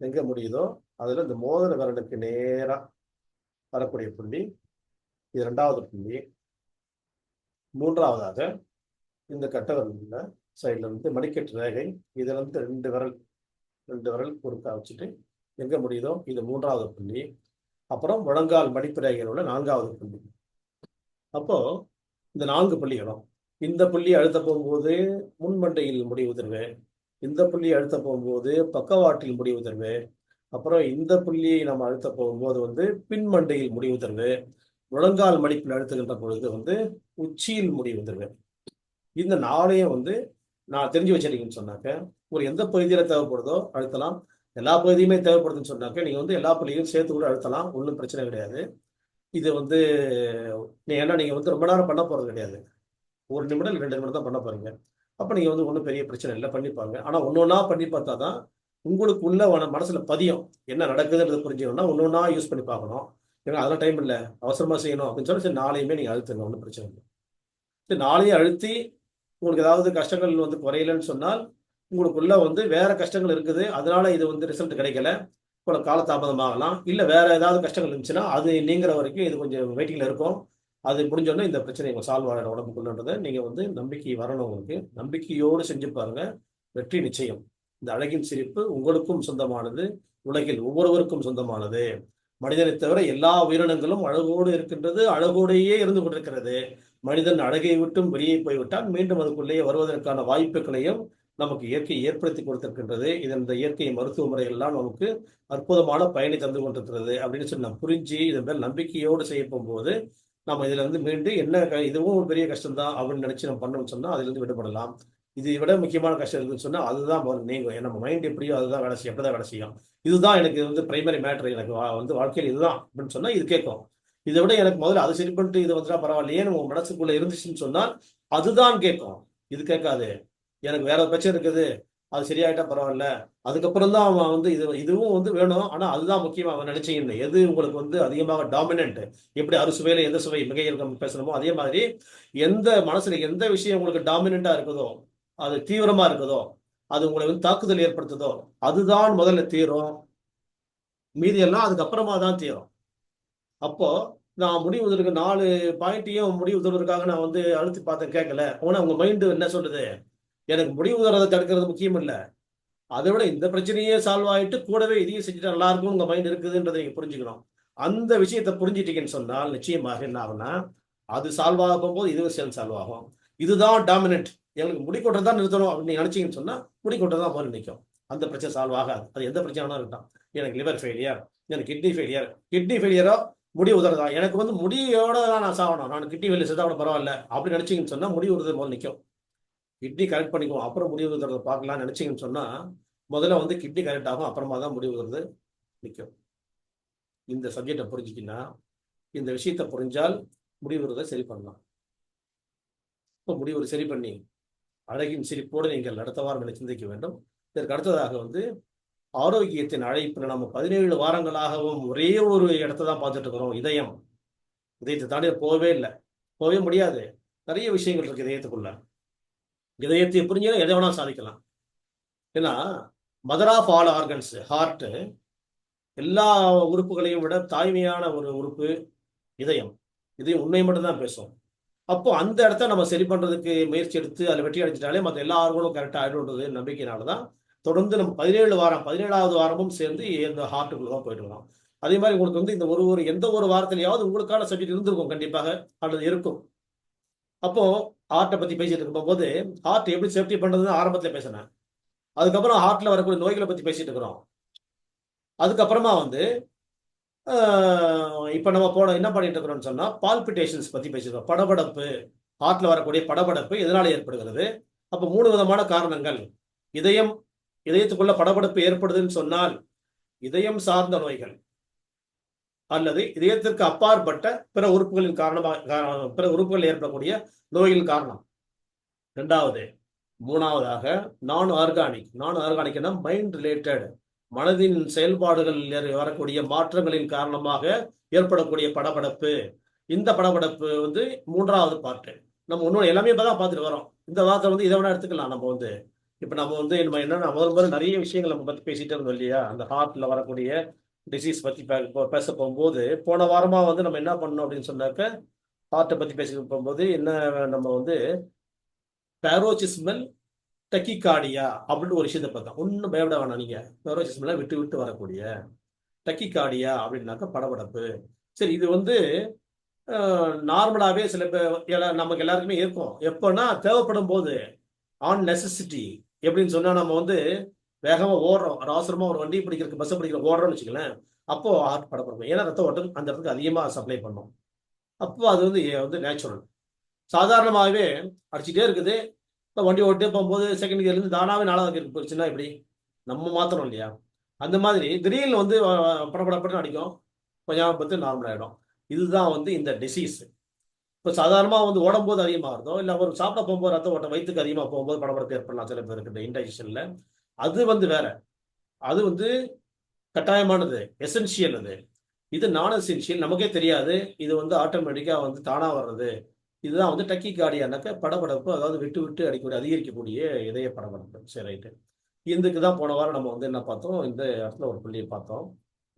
எங்க முடியுதோ அதுல இந்த மோதிர விரலுக்கு நேரா வரக்கூடிய புள்ளி இது 2வது புள்ளி. 3வதாக இந்த கட்டை விரல்ல சைட்ல இருந்து மணிக்கட்டு ரேகை இதுல இருந்து 2 விரல் குறுக்கா வச்சுட்டு எங்க முடியுதோ இது 3வது புள்ளி. அப்புறம் முழங்கால் மடிப்பு ரேகையில் உள்ள 4வது புள்ளி. அப்போ இந்த 4 புள்ளிகளும் இந்த புள்ளி அழுத்த போகும்போது முன்மண்டையில் முடி உதிர்வு, இந்த புள்ளி அழுத்த போகும்போது பக்கவாட்டில் முடி உதிர்வு, அப்புறம் இந்த புள்ளியை நம்ம அழுத்த போகும்போது வந்து பின்மண்டையில் முடி உதிர்வு, முழங்கால் மடிப்பில் அழுத்துகின்ற பொழுது வந்து உச்சியில் முடி உதிர்வு. இந்த 4ஐயும் வந்து நான் தெரிஞ்சு வச்சிருக்கீங்கன்னு சொன்னாக்க உங்களுக்கு எந்த பகுதியில தேவைப்படுதோ அழுத்தலாம். எல்லா பகுதியுமே தேவைப்படுதுன்னு சொன்னாக்க நீங்க வந்து எல்லா புள்ளியும் சேர்த்து கூட அழுத்தலாம். ஒன்றும் பிரச்சனை கிடையாது. இது வந்து ஏன்னா நீங்க வந்து ரொம்ப நேரம் பண்ண போறது கிடையாது. 1 நிமிடம் 2 நிமிடம் தான் பண்ண போறீங்க. அப்ப நீங்க வந்து ஒன்றும் பெரிய பிரச்சனை இல்லை, பண்ணிப்பாங்க. ஆனா ஒன்னொன்னா பண்ணி பார்த்தாதான் உங்களுக்கு உள்ள மனசுல பதியும். என்ன நடக்குதுன்றது புரிஞ்சுக்கணும்னா ஒன்னொன்னா யூஸ் பண்ணி பார்க்கணும். ஏன்னா அதெல்லாம் டைம் இல்லை, அவசரமா செய்யணும் அப்படின்னு சொல்லி சரி 4ஐயுமே நீங்க அழுத்துங்க, ஒன்றும் பிரச்சனை இல்லை. சரி 4ஐயும் அழுத்தி உங்களுக்கு ஏதாவது கஷ்டங்கள் வந்து குறையலன்னு சொன்னால் உங்களுக்குள்ள வந்து வேற கஷ்டங்கள் இருக்குது, அதனால இது வந்து ரிசல்ட் கிடைக்கல, உங்களுக்கு காலதாமதம் ஆகலாம். இல்லை வேற ஏதாவது கஷ்டங்கள் இருந்துச்சுன்னா அது நீங்கிற வரைக்கும் இது கொஞ்சம் வெயிட்டிங்ல இருக்கும். அது முடிஞ்சோடனே இந்த பிரச்சனை சால்வ் ஆகிட உடம்புக்குள்ளன்றதை நீங்க வந்து நம்பிக்கை வரணும். உங்களுக்கு நம்பிக்கையோடு செஞ்சு பாருங்க, வெற்றி நிச்சயம். இந்த அழகின் சிரிப்பு உங்களுக்கும் சொந்தமானது, உலகில் ஒவ்வொருவருக்கும் சொந்தமானது. மனிதனை தவிர எல்லா உயிரினங்களும் அழகோடு இருக்கின்றது, அழகோடையே இருந்து கொண்டிருக்கிறது. மனிதன் அழகை விட்டும் வெளியே போய்விட்டால் மீண்டும் அதுக்குள்ளேயே வருவதற்கான வாய்ப்புகளையும் நமக்கு இயற்கை ஏற்படுத்தி கொடுத்திருக்கின்றது. இந்த இயற்கை மருத்துவ முறைகள்லாம் நமக்கு அற்புதமான பயனை தந்து கொண்டிருக்கிறது அப்படின்னு சொல்லி நான் புரிஞ்சு இதன் மேல் நம்பிக்கையோடு செய்ய போகும்போது நம்ம இதுல இருந்து மீண்டு என்ன இதுவும் ஒரு பெரிய கஷ்டம் தான் அப்படின்னு நினைச்சு நம்ம பண்ணோம்னு சொன்னா அதுல இருந்து விடுபடலாம். இதை விட முக்கியமான கஷ்டம் இருக்குன்னு சொன்னா அதுதான் நீங்க நம்ம மைண்ட் எப்படியோ அதுதான் வேலை செய்யும், எப்படிதான் வேலை செய்யும். இதுதான் எனக்கு வந்து பிரைமரி மேட்டர், எனக்கு வந்து வாழ்க்கையில் இதுதான் அப்படின்னு சொன்னா இது கேட்கும். இதை விட எனக்கு முதல்ல அது சரி பண்ணிட்டு இது வந்துட்டா பரவாயில்லையே நம்ம மனசுக்குள்ள இருந்துச்சுன்னு சொன்னால் அதுதான் கேட்கும். இது கேட்காது. எனக்கு வேற பிரச்சனை இருக்குது, அது சரியாயிட்டா பரவாயில்ல, அதுக்கப்புறம் தான் அவன் வந்து இதுவும் வந்து வேணும், ஆனா அதுதான் முக்கியமா அவன் நினைச்சீங்க. எது உங்களுக்கு வந்து அதிகமாக டாமினன்ட், எப்படி அறுசுவையில எந்த சுவை மிகையில் பேசணுமோ அதே மாதிரி எந்த மனசுல எந்த விஷயம் உங்களுக்கு டாமினண்டா இருக்குதோ, அது தீவிரமா இருக்குதோ, அது உங்களை வந்து தாக்குதல் ஏற்படுத்துதோ அதுதான் முதல்ல தீரும். மீதி எல்லாம் அதுக்கப்புறமா தான் தீரும். அப்போ நான் முடிவு உதற்கு 4 பாயிண்ட்டையும் முடிவு உதவுவதற்காக நான் வந்து அழுத்தி பார்த்தேன், கேட்கல. ஆனா உங்க மைண்டு என்ன சொல்லுது, எனக்கு முடிவு உதறதை தடுக்கிறது முக்கியம் இல்லை, அதை விட இந்த பிரச்சனையே சால்வ் ஆயிட்டு கூடவே இதையும் செஞ்சுட்டா நல்லா இருக்கும் உங்க மைண்ட் இருக்குதுன்றதை நீங்க புரிஞ்சுக்கணும். அந்த விஷயத்தை புரிஞ்சிட்டீங்கன்னு சொன்னால் நிச்சயமாக என்ன ஆகும்னா அது சால்வ் ஆக போகும்போது இதுவும் சேர்ந்து சால்வ் ஆகும். இதுதான் டாமினன்ட், எங்களுக்கு முடி கொட்டை தான் நிறுத்தணும் அப்படின்னு நீங்க நினைச்சீங்கன்னு சொன்னா முடி கொட்டை தான் போல நிற்கும். அந்த பிரச்சனை சால்வ் ஆகாது. அது எந்த பிரச்சனைனா இருக்கட்டும். எனக்கு லிவர் ஃபெயிலியர், எனக்கு கிட்னி ஃபெயிலியரோ முடி உதறதா, எனக்கு வந்து முடியோட தான் நான் சாகணும், நான் கிட்னி ஃபெயிலியர் செத்தா கூட பரவாயில்ல அப்படின்னு நினைச்சீங்கன்னு சொன்னா முடி உதறது போல நிற்கும். கிட்னி கரெக்ட் பண்ணிக்குவோம் அப்புறம் முடிவு தரதை பார்க்கலாம்னு நினைச்சீங்கன்னு சொன்னா முதல்ல வந்து கிட்னி கரெக்ட் ஆகும், அப்புறமா தான் முடிவு தருது நிற்கும். இந்த சப்ஜெக்டை புரிஞ்சுக்கின்னா, இந்த விஷயத்தை புரிஞ்சால் முடிவுறதை சரி பண்ணலாம். இப்போ முடிவு சரி பண்ணி அழகின் சிரிப்போடு நீங்கள் அடுத்த வாரம் என சிந்திக்க வேண்டும். இதற்கு அடுத்ததாக வந்து ஆரோக்கியத்தின் அழைப்பில் நம்ம 17 வாரங்களாகவும் ஒரே ஒரு இடத்த தான் பார்த்துட்டு இருக்கிறோம். இதயத்தை தாண்டி போகவே இல்லை, போகவே முடியாது. நிறைய விஷயங்கள் இருக்கு இதயத்துக்குள்ள. இதயத்தை புரிஞ்சா எதை வேணா சாதிக்கலாம். ஏன்னா mother of all organs heart, எல்லா உறுப்புகளையும் விட தாய்மையான ஒரு உறுப்பு இதயம். இதயம் உண்மை மட்டும் தான் பேசும். அப்போ அந்த இடத்த நம்ம சரி பண்றதுக்கு முயற்சி எடுத்து அதில் வெற்றி அடைஞ்சிட்டாலே மற்ற எல்லா ஆர்வங்களும் கரெக்டாக ஆயிடுன்றது நம்பிக்கையினால தான் தொடர்ந்து நம்ம 17வது வாரமும் சேர்ந்து இந்த ஹார்ட்டுக்குள்ள தான் போயிட்டு வரோம். அதே மாதிரி உங்களுக்கு வந்து இந்த எந்த ஒரு வாரத்திலேயாவது உங்களுக்கான சப்ஜெக்ட் இருந்திருக்கும் கண்டிப்பாக, அல்லது இருக்கும். அப்போ ஹார்ட்டை பத்தி பேசிட்டு இருக்கும்போது ஹார்ட் எப்படி சேஃப்டி பண்றதுன்னு ஆரம்பத்தில் பேசினேன். அதுக்கப்புறம் ஹார்ட்ல வரக்கூடிய நோய்களை பத்தி பேசிட்டு இருக்கிறோம். அதுக்கப்புறமா வந்து இப்போ நம்ம என்ன பண்ணிட்டு இருக்கிறோம்னு சொன்னா பால்பிட்டேஷன்ஸ் பத்தி பேசிருக்கோம். படபடப்பு, ஹார்ட்ல வரக்கூடிய படபடப்பு எதனால ஏற்படுகிறது? அப்போ 3 விதமான காரணங்கள். இதயத்துக்குள்ள படபடப்பு ஏற்படுதுன்னு சொன்னால் இதயம் சார்ந்த நோய்கள், அல்லது இதயத்திற்கு அப்பாற்பட்ட பிற உறுப்புகளின் பிற உறுப்புகள் ஏற்படக்கூடிய நோய்கள் காரணம். 2வது, 3வதாக நான் ஆர்கானிக்னா மைண்ட் ரிலேட்டட், மனதின் செயல்பாடுகள் வரக்கூடிய மாற்றங்களின் காரணமாக ஏற்படக்கூடிய படபடப்பு. இந்த படபடப்பு வந்து 3வது பார்ட்டு. நம்ம இன்னும் எல்லாமே இப்பதான் பார்த்துட்டு வரோம். இந்த வார்த்தை வந்து இதை வேணா எடுத்துக்கலாம். நம்ம வந்து இப்போ நம்ம வந்து என்னன்னா முதல் நிறைய விஷயங்கள் நம்ம பத்தி பேசிட்டே இருந்தோம் இல்லையா? அந்த ஹார்ட்ல வரக்கூடிய டிசீஸ் பத்தி பேச போகும்போது போன வாரமா வந்து நம்ம என்ன பண்ணோம் அப்படின்னு சொன்னாக்க, ஹார்ட்டை பத்தி பேசிட்டு போகும்போது நம்ம வந்து பேரோசிஸ்மல் டக்கிகார்டியா அப்படின்னு ஒரு விஷயத்தை பார்த்தோம். ஒன்றும் பயப்பட வேணாம் நீங்க. பேரோசிஸ்மெல்லாம் விட்டு விட்டு வரக்கூடிய டக்கிகார்டியா அப்படின்னாக்க படபடப்பு. சரி, இது வந்து நார்மலாகவே சில பேர் நமக்கு எல்லாருக்குமே இருக்கும். எப்போன்னா தேவைப்படும் போது, ஆன் நெசசிட்டி. எப்படின்னு சொன்னா நம்ம வந்து வேகமா ஓடுறோம், அவசரமா ஒரு வண்டி பிடிக்கிறதுக்கு பஸ் பிடிக்கிற ஓடுறோம்னு வச்சுக்கலாம். அப்போ ஹார்ட் படப்படும். ஏன்னா ரத்த ஓட்டம் அந்த இடத்துக்கு அதிகமாக சப்ளை பண்ணும். அப்போ அது வந்து நேச்சுரல். சாதாரணமாகவே அடிச்சுட்டே இருக்குது. இப்போ வண்டி ஓட்டே போகும்போது செகண்ட் கியர்லேருந்து தானாவே 4வது கியருக்கு போயிடுச்சுன்னா எப்படி? நம்ம மாத்திரம் இல்லையா? அந்த மாதிரி திடீர்னு வந்து படப்படப்பட்டு அடிக்கும், கொஞ்சம் பார்த்து நார்மல் ஆகிடும். இதுதான் வந்து இந்த டிசீஸ். இப்போ சாதாரணமாக வந்து ஓடும்போது அதிகமாகிறதோ, இல்லை ஒரு சாப்பிட போகும்போது ரத்த ஓட்டம் வயிற்றுக்கு அதிகமாக போகும்போது படபடப்பு ஏற்படலாம் சில பேருக்கு இந்த இன்டைஜஷனில். அது வந்து வேற. அது வந்து கட்டாயமானது, எசென்ஷியல். இது நான் எசென்ஷியல், நமக்கே தெரியாது. இது வந்து ஆட்டோமேட்டிக்காக வந்து தானாக வர்றது. இதுதான் வந்து டக்கிகார்டியானாக்க படபடப்பு, அதாவது விட்டு விட்டு அடிக்கக்கூடிய அதிகரிக்கக்கூடிய இதய படபடப்பு. சரி, ரைட்டு. இதுக்கு தான் போன வாரம் நம்ம வந்து என்ன பார்த்தோம், இந்த இடத்துல ஒரு புள்ளியை பார்த்தோம்.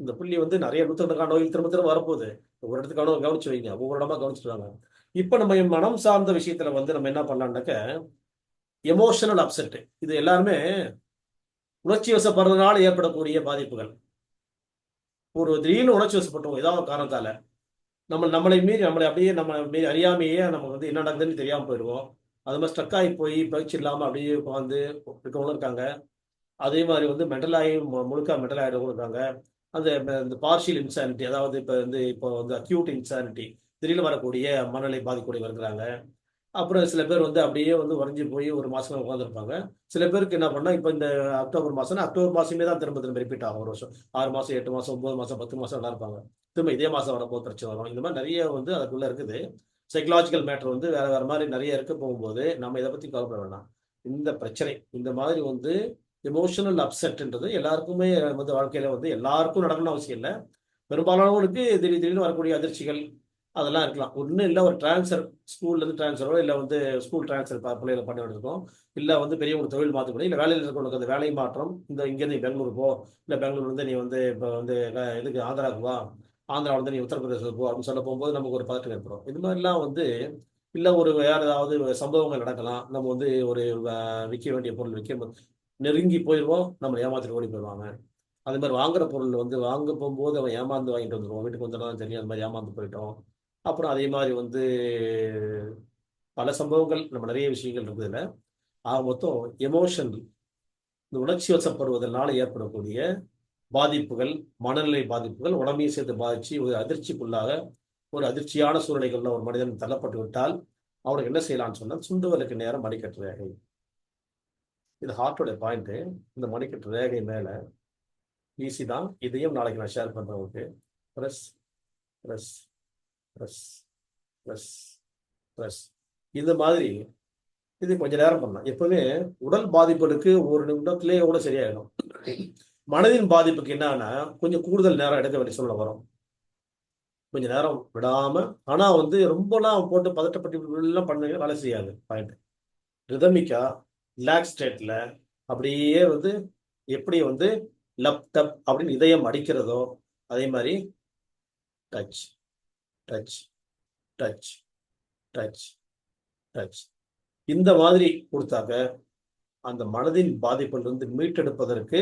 இந்த புள்ளி வந்து நிறைய நூற்றுக்கணக்கான நோய்கள் திரும்ப திரும்ப வரப்போகுது. ஒரு இடத்துக்கான கவனிச்சு வைங்க, ஒவ்வொரு இடமா கவனிச்சுட்டு வாங்க. இப்போ நம்ம மனம் சார்ந்த விஷயத்துல வந்து நம்ம என்ன பண்ணலாம்னாக்க, எமோஷனல் அப்செட். இது எல்லாருமே உணர்ச்சி வசப்படுறதுனால ஏற்படக்கூடிய பாதிப்புகள். ஒரு திடீர்னு உணர்ச்சி வசப்பட்டோம் ஏதாவது காரணத்தால, நம்மளை அப்படியே நம்ம மீறி அறியாமையே நமக்கு வந்து என்ன நடக்குதுன்னு தெரியாமல் போயிடுவோம். அது மாதிரி ஸ்ட்ரக் ஆகி போய் பயிற்சி இல்லாமல் அப்படியே உட்காந்து இருக்கவங்களும் இருக்காங்க. அதே மாதிரி வந்து முழுக்க மென்டல் ஆகிடவங்களும் இருக்காங்க. இந்த பார்ஷியல் இன்சானிட்டி, அதாவது இப்போ வந்து அக்யூட் இன்சானிட்டி, திடீர்னு வரக்கூடிய மனநிலை பாதிக்கூடியவர் இருக்கிறாங்க. அப்புறம் சில பேர் வந்து அப்படியே வந்து உறைஞ்சி போய் ஒரு மாசம் உட்காந்துருப்பாங்க. சில பேருக்கு என்ன பண்ணா, இப்போ இந்த அக்டோபர் மாசமே தான் திரும்ப திரும்ப ரிப்பீட் ஆகும். ஒரு வருஷம் 6 மாசம் 8 மாசம் 9 மாசம் 10 மாசம் நல்லா இருப்பாங்க. திரும்ப இதே மாசம் வரப்போது பிரச்சனை வரும். இந்த மாதிரி நிறைய வந்து அதுக்குள்ள இருக்குது. சைக்கலாஜிக்கல் மேட்டர் வந்து வேற வேற மாதிரி நிறைய இருக்க போகும்போது நம்ம இதை பத்தி கவலைப்பட வேண்டாம். இந்த பிரச்சனை இந்த மாதிரி வந்து எமோஷனல் அப்செட்ன்றது எல்லாருக்குமே வந்து வாழ்க்கையில வந்து எல்லாருக்கும் நடக்கணும்னு அவசியம் இல்லை. பெரும்பாலானவங்களுக்கு திடீர்னு வரக்கூடிய அதிர்ச்சிகள் அதெல்லாம் இருக்கலாம். ஒன்றும் இல்லை, ஒரு டிரான்ஸ்ஃபர், ஸ்கூல்லேருந்து டிரான்ஸ்ஃபரோ, இல்லை வந்து ஸ்கூல் டிரான்ஸ்ஃபர் பிள்ளைகளை பண்ணிட்டு இருக்கோம், இல்லை வந்து பெரியவங்களுக்கு தொழில் மாற்றப்படும், இல்லை வேலையில் இருக்கிறவங்களுக்கு அந்த வேலை மாற்றம், இங்கேருந்து நீ பெங்களூர் போ, இல்லை பெங்களூர்லேருந்து நீ வந்து இப்போ வந்து இதுக்கு ஆந்திராவுக்கு வா, ஆந்திராவிலேருந்து நீ உத்தரப்பிரதேசத்துக்கு போ அப்படின்னு சொல்ல போகும்போது நமக்கு ஒரு பதட்டம் ஏற்படும். இது மாதிரிலாம் வந்து இல்லை, ஒரு வேறு ஏதாவது சம்பவங்கள் நடக்கலாம். நம்ம வந்து ஒரு விற்க வேண்டிய பொருள் நெருங்கி போயிடுவோம், நம்ம ஏமாத்திட்டு ஓடி போயிடுவாங்க. அது மாதிரி வாங்குற பொருள் வந்து வாங்க போகும்போது அவன் ஏமாந்து வாங்கிட்டு வந்துடுவோம், வீட்டுக்கு வந்துடும் தெரியும், அந்த மாதிரி ஏமாந்து போயிட்டோம். அப்புறம் அதே மாதிரி வந்து பல சம்பவங்கள், நம்ம நிறைய விஷயங்கள் இருக்குதுல்ல. மொத்தம் எமோஷன், இந்த உணர்ச்சி வசப்படுவதனால ஏற்படக்கூடிய பாதிப்புகள், மனநிலை பாதிப்புகள் உடம்பையும் சேர்த்து பாதிச்சு ஒரு அதிர்ச்சிக்குள்ளாக, ஒரு அதிர்ச்சியான சூழ்நிலைகள்ல ஒரு மனிதன் தள்ளப்பட்டு விட்டால் அவனுக்கு என்ன செய்யலாம்னு சொன்னால் சுண்டுவலுக்கு நேரம் மணிக்கட்டுவார்கள். இது ஹார்ட்டோட பாயிண்ட். இந்த மணிக்கட்டு ரேகை மேல ஈஸி தான். இதையும் நாளைக்கு நான் ஷேர் பண்றேன் உங்களுக்கு. Press press press press press இந்த மாதிரி இது கொஞ்ச நேரம் பண்ணலாம். எப்பவுமே உடல் பாதிப்புகளுக்கு ஒரு நிமிடத்திலேயே கூட சரியாயிடும். மனதின் பாதிப்புக்கு என்னன்னா கொஞ்சம் கூடுதல் நேரம் எடுக்க வேண்டிய சூழ்நிலை வரும். கொஞ்ச நேரம் விடாம, ஆனா வந்து ரொம்பலாம் போட்டு பதட்டப்பட்டு எல்லாம் பண்ணீங்கன்னா வேலை செய்யாது. பாயிண்ட் ரிதமிக்கா ரிலாக்ஸ் ஸ்டேட்ல அப்படியே வந்து எப்படி வந்து லப் டப் அப்படின்னு இதயம் அடிக்கிறதோ அதே மாதிரி touch touch touch touch touch இந்த மாதிரி கொடுத்தாக்க அந்த மனதின் பாதிப்பிலிருந்து மீட்டெடுப்பதற்கு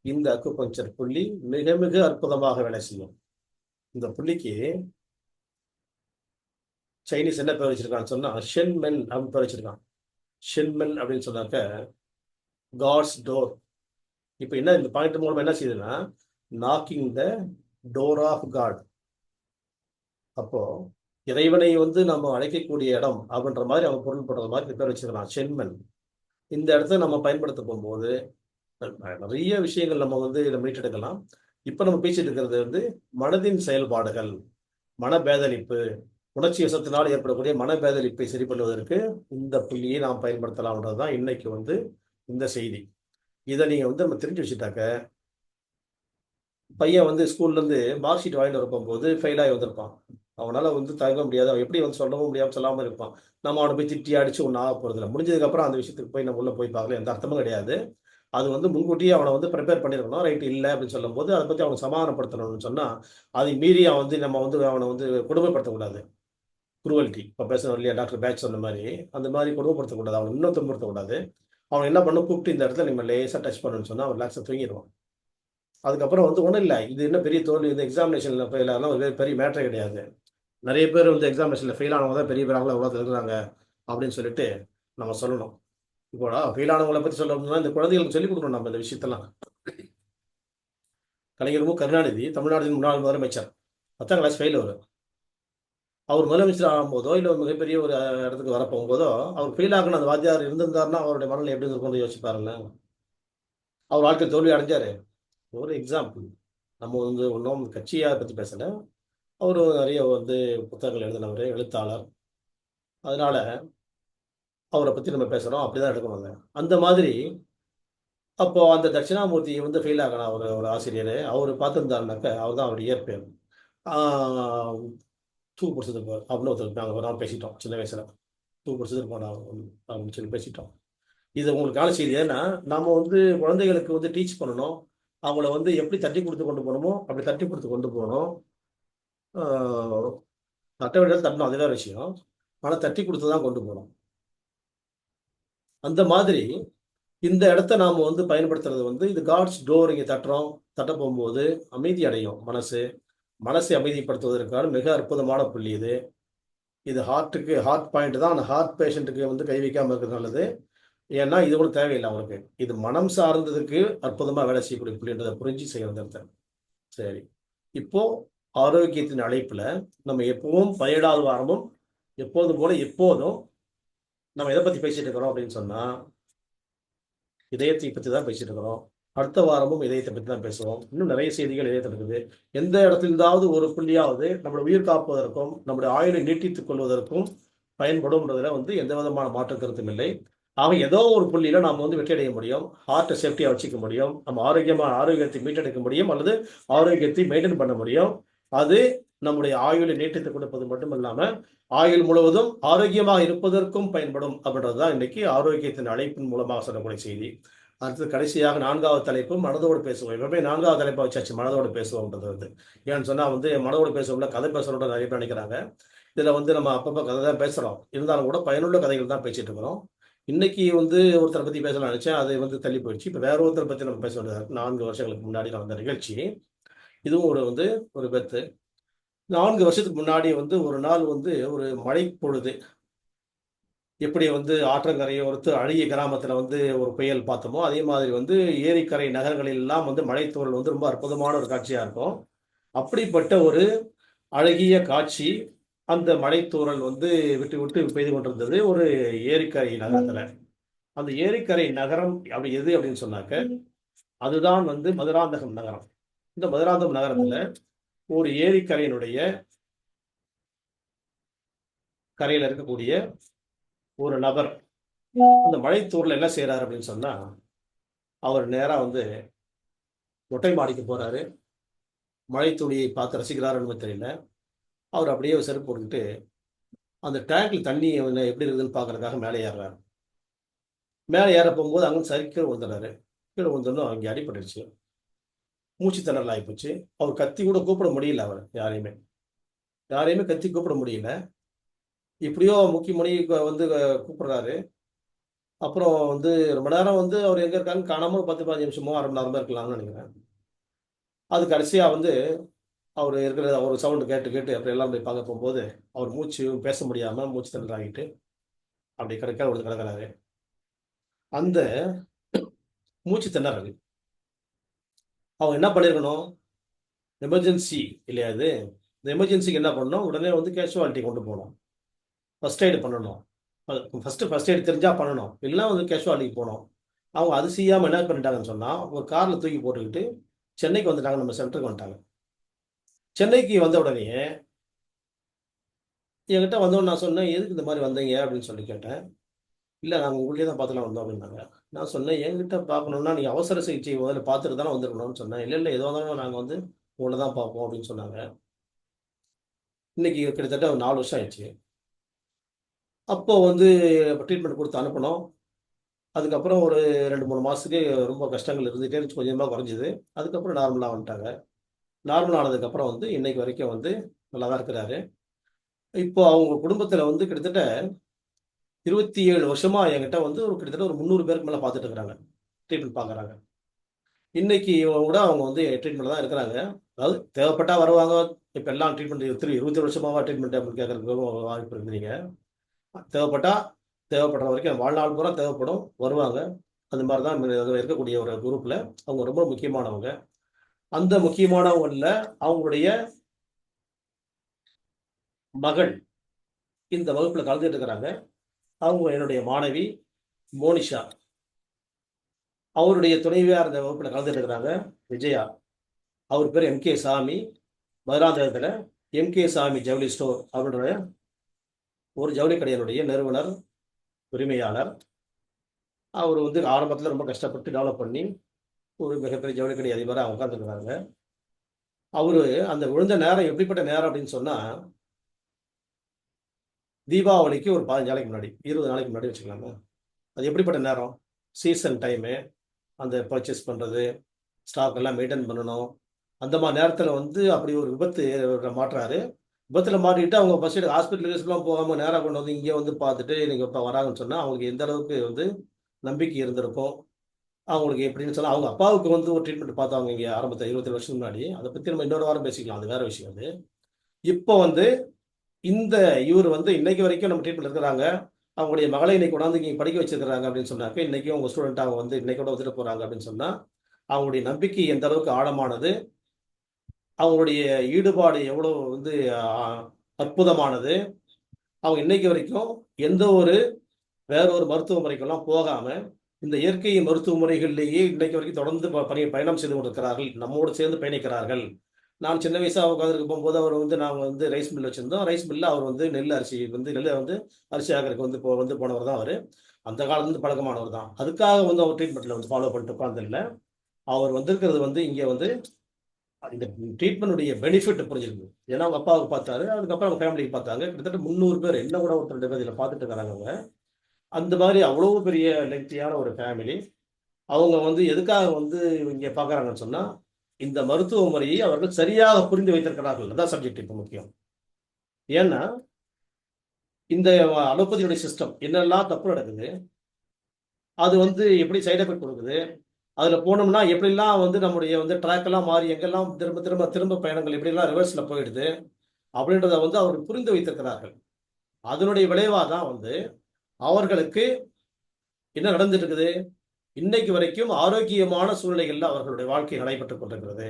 இந்த அக்குபஞ்சர் புள்ளி மிக மிக அற்புதமாக வேலை செய்யும். இந்த புள்ளிக்கு சைனீஸ் என்ன பேர் வச்சிருக்கான்னு சொன்னா ஷென்மென் அப்படின்னு பேர் வச்சிருக்கான். ஷென்மென் அப்படின்னு சொன்னாக்க காட்ஸ் டோர். இப்போ என்ன இந்த பாயிண்ட் மூலமா என்ன செய்யுதுன்னா knocking the door of God. அப்போ இறைவனை வந்து நம்ம அழைக்கக்கூடிய இடம் அப்படின்ற மாதிரி அவங்க பொருள்படுற மாதிரி பேர் வச்சிருக்கலாம் ஷென்மென். இந்த இடத்த நம்ம பயன்படுத்த போகும்போது நிறைய விஷயங்கள் நம்ம வந்து இதை மீட்டெடுக்கலாம். இப்ப நம்ம பேசிட்டு இருக்கிறது வந்து மனதின் செயல்பாடுகள், மனபேதளிப்பு, உணர்ச்சி வசத்தினால் ஏற்படக்கூடிய மனபேதளிப்பை சரி பண்ணுவதற்கு இந்த புள்ளியை நாம் பயன்படுத்தலாம்ன்றதுதான் இன்னைக்கு வந்து இந்த செய்தி. இதை நீங்க வந்து நம்ம தெரிஞ்சு வச்சுட்டாக்க பையன் வந்து ஸ்கூல்ல இருந்து மார்க் ஷீட் வாங்கிட்டு வரப்போம் போது ஃபெயில் ஆகி வந்திருப்பான். அவனால வந்து தயங்க முடியாது. அவன் எப்படி வந்து சொல்லவும் முடியாம சொல்லாம இருப்பான். நம்ம அவனை போய் திட்டி அடிச்சு ஒன்றும் ஆக போறது இல்லை. முடிஞ்சதுக்கு அப்புறம் அந்த விஷயத்துக்கு போய் நம்ம உள்ள போய் பார்க்கல, எந்த அர்த்தமும் கிடையாது. அது வந்து முன்கூட்டியே அவனை வந்து ப்ரிப்பேர் பண்ணியிருக்கணும். ரைட் இல்லை அப்படின்னு சொல்லும் போது அதை பத்தி அவனை சமாதானப்படுத்தணும்னு சொன்னா அதை மீறி அவன் வந்து நம்ம வந்து அவனை வந்து கொடுமைப்படுத்தக்கூடாது. குருவல்டி இப்போ பேசணும் இல்லையா டாக்டர் பேட்ச் சொன்ன மாதிரி அந்த மாதிரி கொடுமைப்படுத்தக்கூடாது. அவனை இன்னும் துன்புறுத்தக்கூடாது. அவன் என்ன பண்ணும் கூப்பிட்டு இந்த இடத்துல நம்ம லேசாக டச் பண்ணணும்னு சொன்னா அவன் ரிலாக்ஸாக தூங்கிடுவான். அதுக்கப்புறம் வந்து ஒன்றும் இல்லை, இது என்ன பெரிய தோல்வி, இந்த எக்ஸாமினேஷன்ல ஃபெயில் ஆகலாம் ஒரு பெரிய மேட்டரே கிடையாது. நிறைய பேர் வந்து எக்ஸாமினேஷன்ல ஃபெயில் ஆனவங்க தான் பெரிய பேராங்களா உலகத்தில் இருக்கிறாங்க அப்படின்னு சொல்லிட்டு நம்ம சொல்லணும். இப்போ ஃபெயில் ஆனவங்களை பற்றி சொல்லணும்னா இந்த குழந்தைகளுக்கு சொல்லிக் கொடுக்கணும் நம்ம இந்த விஷயத்தெல்லாம். கலைஞர் கருணாநிதி தமிழ்நாட்டின் முன்னாள் முதலமைச்சர் 10ஆம் கிளாஸ் ஃபெயில். அவர் முதலமைச்சர் ஆகும்போதோ இல்லை ஒரு மிகப்பெரிய ஒரு இடத்துக்கு வரப்போகும்போதோ அவர் ஃபெயில் ஆகணும் அந்த வாத்தியார் இருந்திருந்தாருன்னா அவருடைய மனநிலை எப்படி இருக்கும்னு யோசிச்சு பாருங்க. அவர் வாழ்க்கை தோல்வி அடைஞ்சாரு. ஒரு எக்ஸாம்பிள். நம்ம வந்து ஒன்றும் கட்சியை பற்றி பேசலை. அவர் நிறைய வந்து புத்தகங்கள் எழுதினவர், எழுத்தாளர். அதனால அவரை பற்றி நம்ம பேசுகிறோம், அப்படிதான் எடுக்கணுங்க. அந்த மாதிரி அப்போ அந்த தட்சிணாமூர்த்தி வந்து ஃபெயில் ஆகணும் அவர் ஒரு ஆசிரியர். அவர் பார்த்துருந்தாருனாக்க அவர் தான் அவர் இயற்பெயர். தூ பிடிச்சது அப்படின்னு ஒருத்தர் நாங்கள் பேசிட்டோம் சின்ன வயசுல. தூ பிடிச்சது அப்படின்னு சொல்லி பேசிட்டோம். இது உங்களுக்கான செய்தி. ஏன்னா நம்ம வந்து குழந்தைகளுக்கு வந்து டீச் பண்ணணும். அவங்கள வந்து எப்படி தட்டி கொடுத்து கொண்டு போகணுமோ அப்படி தட்டி கொடுத்து கொண்டு போகணும். தட்ட வேண்டியது தட்டணும், அதுதான் விஷயம். ஆனால் தட்டி கொடுத்து தான் கொண்டு போகணும். அந்த மாதிரி இந்த இடத்த நாம் வந்து பயன்படுத்துறது வந்து இது காட்ஸ் டோர். இங்கே தட்டுறோம், தட்ட போகும்போது அமைதி அடையும் மனசை அமைதிப்படுத்துவதற்கான மிக அற்புதமான புள்ளி இது. இது ஹார்ட் பாயிண்ட் தான். அந்த ஹார்ட் பேஷண்ட்டுக்கு வந்து கை வைக்காமல் இருக்கிறது நல்லது. ஏன்னா இது கூட தேவையில்லை அவங்களுக்கு. இது மனம் சார்ந்ததுக்கு அற்புதமாக வேலை செய்யக்கூடிய புள்ளின்றதை புரிஞ்சு செய்யறது அர்த்தம். சரி, இப்போ ஆரோக்கியத்தின் அழைப்புல நம்ம எப்பவும் 17வது வாரமும் எப்போதும் போல எப்போதும் நம்ம எதை பத்தி பேசிட்டு இருக்கிறோம் அப்படின்னு சொன்னா இதயத்தை பற்றி தான் பேசிட்டு இருக்கிறோம். அடுத்த வாரமும் இதயத்தை பற்றி தான் பேசுவோம். இன்னும் நிறைய செய்திகள் இதயத்தில் இருக்குது. எந்த இடத்திலிருந்தாவது ஒரு புள்ளியாவது நம்மளோட உயிர் காப்பதற்கும் நம்முடைய ஆயுளை நீட்டித்துக் கொள்வதற்கும் பயன்படும்ன்றதுல வந்து எந்த விதமான மாற்று கருத்தும் இல்லை. ஆக ஏதோ ஒரு புள்ளியில நாம வந்து வெற்றி அடைய முடியும். ஹார்ட்டை சேஃப்டியா வச்சுக்க முடியும். நம்ம ஆரோக்கியத்தை மீட்டெடுக்க முடியும் அல்லது ஆரோக்கியத்தை மெயின்டைன் பண்ண முடியும். அது நம்முடைய ஆயுளை நீட்டித்துக் கொடுப்பது மட்டும் இல்லாம ஆயுள் முழுவதும் ஆரோக்கியமாக இருப்பதற்கும் பயன்படும் அப்படின்றதுதான் இன்னைக்கு ஆரோக்கியத்தின் அழைப்பின் மூலமாக சொல்லக்கூடிய செய்தி. அடுத்தது கடைசியாக 4வது தலைப்பு மனதோடு பேசுவோம். எப்பவுமே 4வது தலைப்பை வச்சாச்சு மனதோடு பேசுவோம்ன்றது வந்து. ஏன்னு சொன்னா வந்து மனதோடு பேசுவோம்ல கதை பேசுறோம்னு நிறைய பேர் நினைக்கிறாங்க. இதுல வந்து நம்ம அப்பப்போ கதை தான் பேசுறோம். இருந்தாலும் கூட பயனுள்ள கதைகள் தான் பேசிட்டு இருக்கிறோம். இன்னைக்கு வந்து ஒருத்தரை பத்தி பேசலாம் நினைச்சேன், அது வந்து தள்ளி போயிடுச்சு. இப்ப வேற ஒருத்தரை பத்தி நம்ம பேச வேண்டியது 4 வருஷங்களுக்கு முன்னாடி நடந்த நிகழ்ச்சி. இதுவும் ஒரு பெத்து. 4 வருஷத்துக்கு முன்னாடி வந்து ஒரு நாள் வந்து ஒரு மழை பொழுது எப்படி வந்து ஆற்றங்கரையோரத்து அழகிய கிராமத்துல வந்து ஒரு புயல் பார்த்தோமோ அதே மாதிரி வந்து ஏரிக்கரை நகரங்களில் எல்லாம் வந்து மழைத்தூறல் வந்து ரொம்ப அற்புதமான ஒரு காட்சியா இருக்கும். அப்படிப்பட்ட ஒரு அழகிய காட்சி அந்த மழைத்தூறல் வந்து விட்டு விட்டு பெய்து கொண்டிருந்தது ஒரு ஏரிக்கரை நகரத்துல. அந்த ஏரிக்கரை நகரம் அப்படி எது அப்படின்னு சொன்னாக்க அதுதான் வந்து மதுராந்தகம் நகரம். இந்த மதுராந்தகம் நகரத்துல ஒரு ஏரிக்கரையினுடைய கரையில இருக்கக்கூடிய ஒரு நபர் அந்த மழைத்தூர்ல என்ன செய்யறாரு அப்படின்னு சொன்னா, அவர் நேரா வந்து மொட்டை மாடிக்கு போறாரு. மழை துளியை பார்த்து ரசிக்கிறாருன்னு தெரியல. அவர் அப்படியே செருப்பு போட்டுக்கிட்டு அந்த டேங்க்ல தண்ணி வந்து எப்படி இருக்குதுன்னு பார்க்கறதுக்காக மேலே ஏறுறாரு. மேலே ஏற போகும்போது அங்க சரி கீழே விழுந்துறாரு. கீழே விழுந்தோன்னும் அங்கே அடிபட்டுருச்சு. மூச்சு திணறல் ஆயிப்போச்சு. அவர் கத்தி கூட கூப்பிட முடியல அவர் யாரையுமே. யாரையுமே கத்தி கூப்பிட முடியல. இப்படியோ முக்கி முனி வந்து கூப்பிடுறாரு. அப்புறம் வந்து ரொம்ப நேரம் வந்து அவர் எங்க இருக்காங்கன்னு காணாம ஒரு 10, 15 நிமிஷமோ, 1/2 மணி நேரமோ இருக்கலாம்னு நினைக்கிறேன். அது கடைசியா வந்து அவர் இருக்கிற ஒரு சவுண்ட் கேட்டு கேட்டு அப்புறம் எல்லாம் போய் பார்க்க போகும்போது, அவர் மூச்சு பேச முடியாம மூச்சு திணறல் ஆகிட்டு அப்படி கிடக்க ஒரு கிடக்குறாரு. அந்த மூச்சு திணறல் அவங்க என்ன பண்ணியிருக்கணும்? எமர்ஜென்சி இல்லையா இது? இந்த எமர்ஜென்சிக்கு என்ன பண்ணணும்? உடனே வந்து கேஷுவாலிட்டி கொண்டு போணும். ஃபர்ஸ்ட் எய்ட் பண்ணணும். ஃபர்ஸ்ட் எய்ட் தெரிஞ்சா பண்ணணும். இல்லைன்னா வந்து கேஷுவாலிட்டிக்கு போணும். அவங்க அது செய்யாம என்ன பண்ணிட்டாங்கன்னு சொன்னா, ஒரு கார்ல தூக்கி போட்டுக்கிட்டு சென்னைக்கு வந்துட்டாங்க. நம்ம சென்டருக்கு வந்துட்டாங்க. சென்னைக்கு வந்த உடனேயே என்கிட்ட வந்தோன்னு நான் சொன்னேன், "எதுக்கு இந்த மாரி வந்தீங்க?" அப்படின்னு சொல்லி கேட்டேன். "இல்ல நாங்க உங்களையே தான் பார்த்துலாம் வந்தோம்" அப்படின்னாங்க. நான் சொன்னேன், "என்கிட்ட பார்க்கணும்னா நீங்க அவசர சிகிச்சை முதல்ல பார்த்துட்டு தானே வந்திருக்கணும்னு" சொன்னேன். "இல்ல, இல்ல எதுவா இருந்தாலும் நாங்க வந்து உங்கள தான் பார்ப்போம்" அப்படின்னு சொன்னாங்க. இன்னைக்கு கிட்டத்தட்ட ஒரு 4 வருஷம் ஆயிடுச்சு. அப்போ வந்து ட்ரீட்மெண்ட் குடுத்து அனுப்புனோம். அதுக்கப்புறம் ஒரு 2, 3 மாசத்துக்கு ரொம்ப கஷ்டங்கள் இருந்துட்டே இருந்துச்சு. கொஞ்சம் கொஞ்சமா குறைஞ்சது. அதுக்கப்புறம் நார்மலா வந்துட்டாங்க. நார்மல் ஆனதுக்கப்புறம் வந்து இன்னைக்கு வரைக்கும் வந்து நல்லா தான் இருக்கிறாரு. இப்போ அவங்க குடும்பத்தில வந்து கிட்டத்தட்ட 27 வருஷமா என்கிட்ட வந்து ஒரு கிட்டத்தட்ட ஒரு 300 பேருக்கு மேல பார்த்துட்டு இருக்கிறாங்க. ட்ரீட்மெண்ட் பார்க்குறாங்க. இன்னைக்கு கூட அவங்க வந்து ட்ரீட்மெண்ட்ல தான் இருக்கிறாங்க. அதாவது தேவைப்பட்டா வருவாங்க. இப்ப எல்லாம் ட்ரீட்மெண்ட் 27 வருஷமாவா ட்ரீட்மெண்ட் அப்படின்னு கேட்கறதுக்கு வாய்ப்பு இருக்குது நீங்க. தேவைப்பட்டா தேவைப்படுற வரைக்கும் வாழ்நாள் பூரா தேவைப்படும். வருவாங்க. அந்த மாரி தான் இருக்கக்கூடிய ஒரு குரூப்ல அவங்க ரொம்ப முக்கியமானவங்க. அந்த முக்கியமானவங்கள்ல அவங்களுடைய மகள் இந்த வகுப்புல கலந்துட்டு இருக்கிறாங்க. அவங்க என்னுடைய மாணவி மோனிஷா. அவருடைய துணைவியார் இந்த வகுப்புல கலந்துட்டு இருக்கிறாங்க. விஜயா. அவர் பேரு எம்.கே. சாமி. மதுராந்தகத்துல எம்.கே. சாமி ஜவுளி ஸ்டோர் அப்படின்ற ஒரு ஜவுளி கடையினுடைய நிறுவனர், உரிமையாளர். அவரு வந்து ஆரம்பத்துல ரொம்ப கஷ்டப்பட்டு டெவலப் பண்ணி ஒரு மிகப்பெரிய ஜவுளி கடை அதிபரா உட்கார்ந்துருக்கிறாங்க. அவரு அந்த விழுந்த நேரம் எப்படிப்பட்ட நேரம் அப்படின்னு சொன்னா, தீபாவளிக்கு ஒரு 15 நாளைக்கு முன்னாடி, 20 நாளைக்கு முன்னாடி வச்சுக்கலாமே. அது எப்படிப்பட்ட நேரம்? Season time. அந்த பர்ச்சேஸ் பண்றது, ஸ்டாக் எல்லாம் மெயின்டெயின் பண்ணணும். அந்த மாரி நேரத்தில வந்து அப்படி ஒரு விபத்து மாட்றாரு. விபத்துல மாட்டிக்கிட்டு அவங்க ஃபர்ஸ்ட் எய்ட் ஹாஸ்பிட்டல் கேஸ்லாம் போகாம நேரா கொண்டு வந்து இங்கே வந்து பார்த்துட்டு, நீங்க இப்ப வராங்கன்னு சொன்னா, அவங்களுக்கு எந்த அளவுக்கு வந்து நம்பிக்கை இருந்திருக்கும். அவங்களுக்கு எப்படின்னு சொன்னா, அவங்க அப்பாவுக்கு வந்து ஒரு ட்ரீட்மெண்ட் பார்த்தாங்க இங்க ஆரம்பத்துல 27 வருஷத்துக்கு முன்னாடி. அத பத்தி நம்ம இன்னொரு வாரம் பேசிக்கலாம். அது வேற விஷயம் அது. இப்போ வந்து இந்த இவரு வந்து இன்னைக்கு வரைக்கும் நம்ம ட்ரீட்மெண்ட்ல இருக்கிறாங்க. அவங்களுடைய மகளை இன்னைக்கு கொண்டாந்து இங்க படிக்க வச்சிருக்கிறாங்க அப்படின்னு சொன்னாக்க, இன்னைக்கும் உங்க ஸ்டூடெண்ட்டா அவங்க வந்து இன்னைக்கோட வந்துட்டு போறாங்க அப்படின்னு சொன்னா, அவங்களுடைய நம்பிக்கை எந்த அளவுக்கு ஆழமானது, அவங்களுடைய ஈடுபாடு எவ்வளவு வந்து அ அற்புதமானது. அவங்க இன்னைக்கு வரைக்கும் எந்த ஒரு வேற ஒரு மருத்துவ முறைக்கெல்லாம் போகாம, இந்த இயற்கை மருத்துவ முறைகள்லேயே இன்னைக்கு வரைக்கும் தொடர்ந்து பயணம் செய்து கொண்டிருக்கிறார்கள். நம்மோடு சேர்ந்து பயணிக்கிறார்கள். நான் சின்ன வயசா உட்கார்ந்துருக்க போம்போது, அவர் வந்து நாங்க வந்து ரைஸ் மில் வச்சிருந்தோம். ரைஸ் மில்ல அவர் வந்து நெல் அரிசி வந்து நெல்ல வந்து அரிசி ஆக்குறதுக்கு வந்து வந்து போனவர் தான் அவரு. அந்த காலத்துலருந்து பழக்கமானவர் தான். அதுக்காக வந்து அவர் ட்ரீட்மெண்ட்ல வந்து ஃபாலோ பண்ணிட்டு உட்கார்ந்ததில்ல. அவர் வந்திருக்கிறது வந்து இங்க வந்து இந்த ட்ரீட்மெண்ட்டுடைய பெனிஃபிட் புரிஞ்சிருக்கு. ஏன்னா அவங்க அப்பாவுக்கு பார்த்தாரு. அதுக்கப்புறம் அவங்க ஃபேமிலிக்கு பார்த்தாங்க. கிட்டத்தட்ட 300 பேர் என்ன கூட ஒருத்தர் 2 பேர் இதில பார்த்துட்டு இருக்கிறாங்க அவங்க. அந்த மாரி அவ்வளோ பெரிய லெங்தியான ஒரு ஃபேமிலி. அவங்க வந்து எதுக்காக வந்து இங்க பார்க்குறாங்கன்னு சொன்னா, இந்த மருத்துவ முறையை அவர்கள் சரியாக புரிந்து வைத்திருக்கிறார்கள். அதான் சப்ஜெக்ட் இப்ப முக்கியம். ஏன்னா, இந்த அலோபதியுடைய சிஸ்டம் என்னெல்லாம் தப்பு நடக்குது, அது வந்து எப்படி சைட் எஃபெக்ட் குடுக்குது, அதுல போனோம்னா எப்படிலாம் வந்து நம்முடைய வந்து ட்ராக் எல்லாம் மாறி எங்கெல்லாம் திரும்ப திரும்ப திரும்ப பயணங்கள் எப்படிலாம் ரிவர்ஸ்ல போயிடுது, அப்படின்றத வந்து அவர்கள் புரிந்து வைத்திருக்கிறார்கள். அதனுடைய விளைவா தான் வந்து அவர்களுக்கு என்ன நடந்துட்டு இருக்குது, இன்னைக்கு வரைக்கும் ஆரோக்கியமான சூழ்நிலைகள்ல அவர்களுடைய வாழ்க்கை நடைபெற்றுக் கொண்டிருக்கிறது.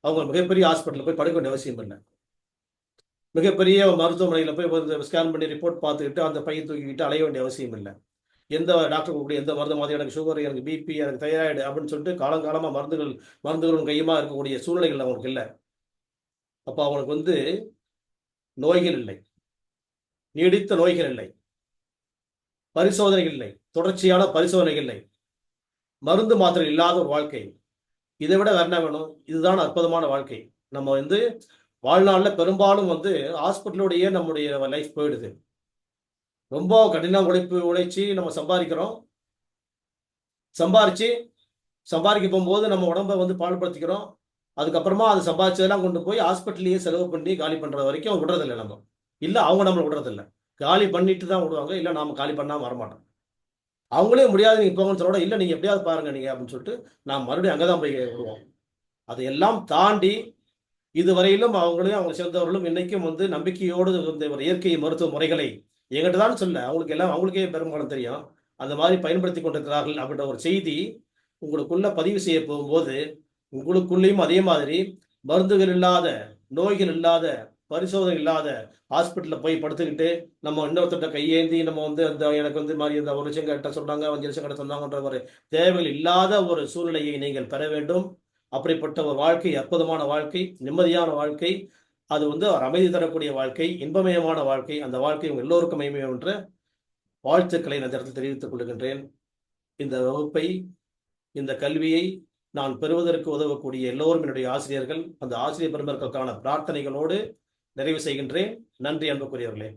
அவங்க மிகப்பெரிய ஹாஸ்பிட்டல்ல போய் படுக்க வேண்டிய அவசியம் இல்ல. மிகப்பெரிய மருத்துவமனையில போய் வந்து ஸ்கேன் பண்ணி ரிப்போர்ட் பார்த்துக்கிட்டு, அந்த பைய தூக்கிக்கிட்டு அலைய வேண்டிய அவசியம் இல்ல. எந்த டாக்டர் கொடுக்கக்கூடிய எந்த மருந்து மாதிரி எனக்கு சுகர், எனக்கு பிபி, எனக்கு தைராய்டு அப்படின்னு சொல்லிட்டு காலங்காலமாக மருந்துகளும் கையுமா இருக்கக்கூடிய சூழ்நிலைகள் அவங்களுக்கு இல்லை. அப்போ அவங்களுக்கு வந்து நோய்கள் இல்லை, நீடித்த நோய்கள் இல்லை, பரிசோதனைகள் இல்லை, தொடர்ச்சியான பரிசோதனைகள் இல்லை, மருந்து மாத்திரை இல்லாத ஒரு வாழ்க்கை. இதை விட வேற என்ன வேணும்? இதுதான் அற்புதமான வாழ்க்கை. நம்ம வந்து வாழ்நாளில் பெரும்பாலும் வந்து ஹாஸ்பிட்டலோடையே நம்முடைய லைஃப் போயிடுது. ரொம்ப கடின உழைச்சி நம்ம சம்பாதிக்கிறோம். சம்பாதிக்க போகும்போது நம்ம உடம்பை வந்து பாழ்படுத்திக்கிறோம். அதுக்கப்புறமா அது சம்பாதிச்சதெல்லாம் கொண்டு போய் ஹாஸ்பிட்டல்லையே செலவு பண்ணி காலி பண்ற வரைக்கும் விடுறதில்லை நம்ம. இல்லை அவங்க நம்மளை விடுறதில்லை. காலி பண்ணிட்டு தான் விடுவாங்க. இல்லை நாம காலி பண்ணாம வரமாட்டோம். அவங்களே முடியாது நீங்க போங்கன்னு சொல்ல, இல்லை நீங்க எப்படியாவது பாருங்க நீங்க அப்படின்னு சொல்லிட்டு நாம் மறுபடியும் அங்கதான் போய் விடுவோம். அதையெல்லாம் தாண்டி இதுவரையிலும் அவங்களையும் அவங்க சேர்ந்தவர்களும் இன்னைக்கும் வந்து நம்பிக்கையோடு இந்த ஒரு இயற்கை மருத்துவ முறைகளை எங்கிட்ட தான் சொல்ல அவங்களுக்கே பெரும்பாலும் தெரியும். அந்த மாதிரி பயன்படுத்தி கொண்டிருக்கிறார்கள் அப்படின்ற ஒரு செய்தி உங்களுக்குள்ள பதிவு செய்ய போகும்போது உங்களுக்குள்ளேயும் அதே மாதிரி மருந்துகள் இல்லாத, நோய்கள் இல்லாத, பரிசோதனை இல்லாத ஹாஸ்பிட்டல்ல போய் படுத்துக்கிட்டு நம்ம இன்னொருத்தட்ட கையேந்தி நம்ம வந்து அந்த எனக்கு வந்து மாதிரி இந்த 1 லட்சம் கட்ட சொன்னாங்க, 5 லட்சம் கட்ட சொன்னாங்கன்ற ஒரு தேவைகள் இல்லாத ஒரு சூழ்நிலையை நீங்கள் பெற வேண்டும். அப்படிப்பட்ட ஒரு வாழ்க்கை அற்புதமான வாழ்க்கை, நிம்மதியான வாழ்க்கை, அது வந்து ஒரு அமைதி தரக்கூடிய வாழ்க்கை, இன்பமயமான வாழ்க்கை. அந்த வாழ்க்கை உங்கள் எல்லோருக்கும் அமையும் என்ற வாழ்த்துக்களை நான் இந்த இடத்தில் தெரிவித்துக் கொள்கின்றேன். இந்த வகுப்பை, இந்த கல்வியை நான் பெறுவதற்கு உதவக்கூடிய எல்லோரும் என்னுடைய ஆசிரியர்கள். அந்த ஆசிரியர் பெருமக்களுக்கான பிரார்த்தனைகளோடு நிறைவு செய்கின்றேன். நன்றி அன்புக்குரியவர்களே.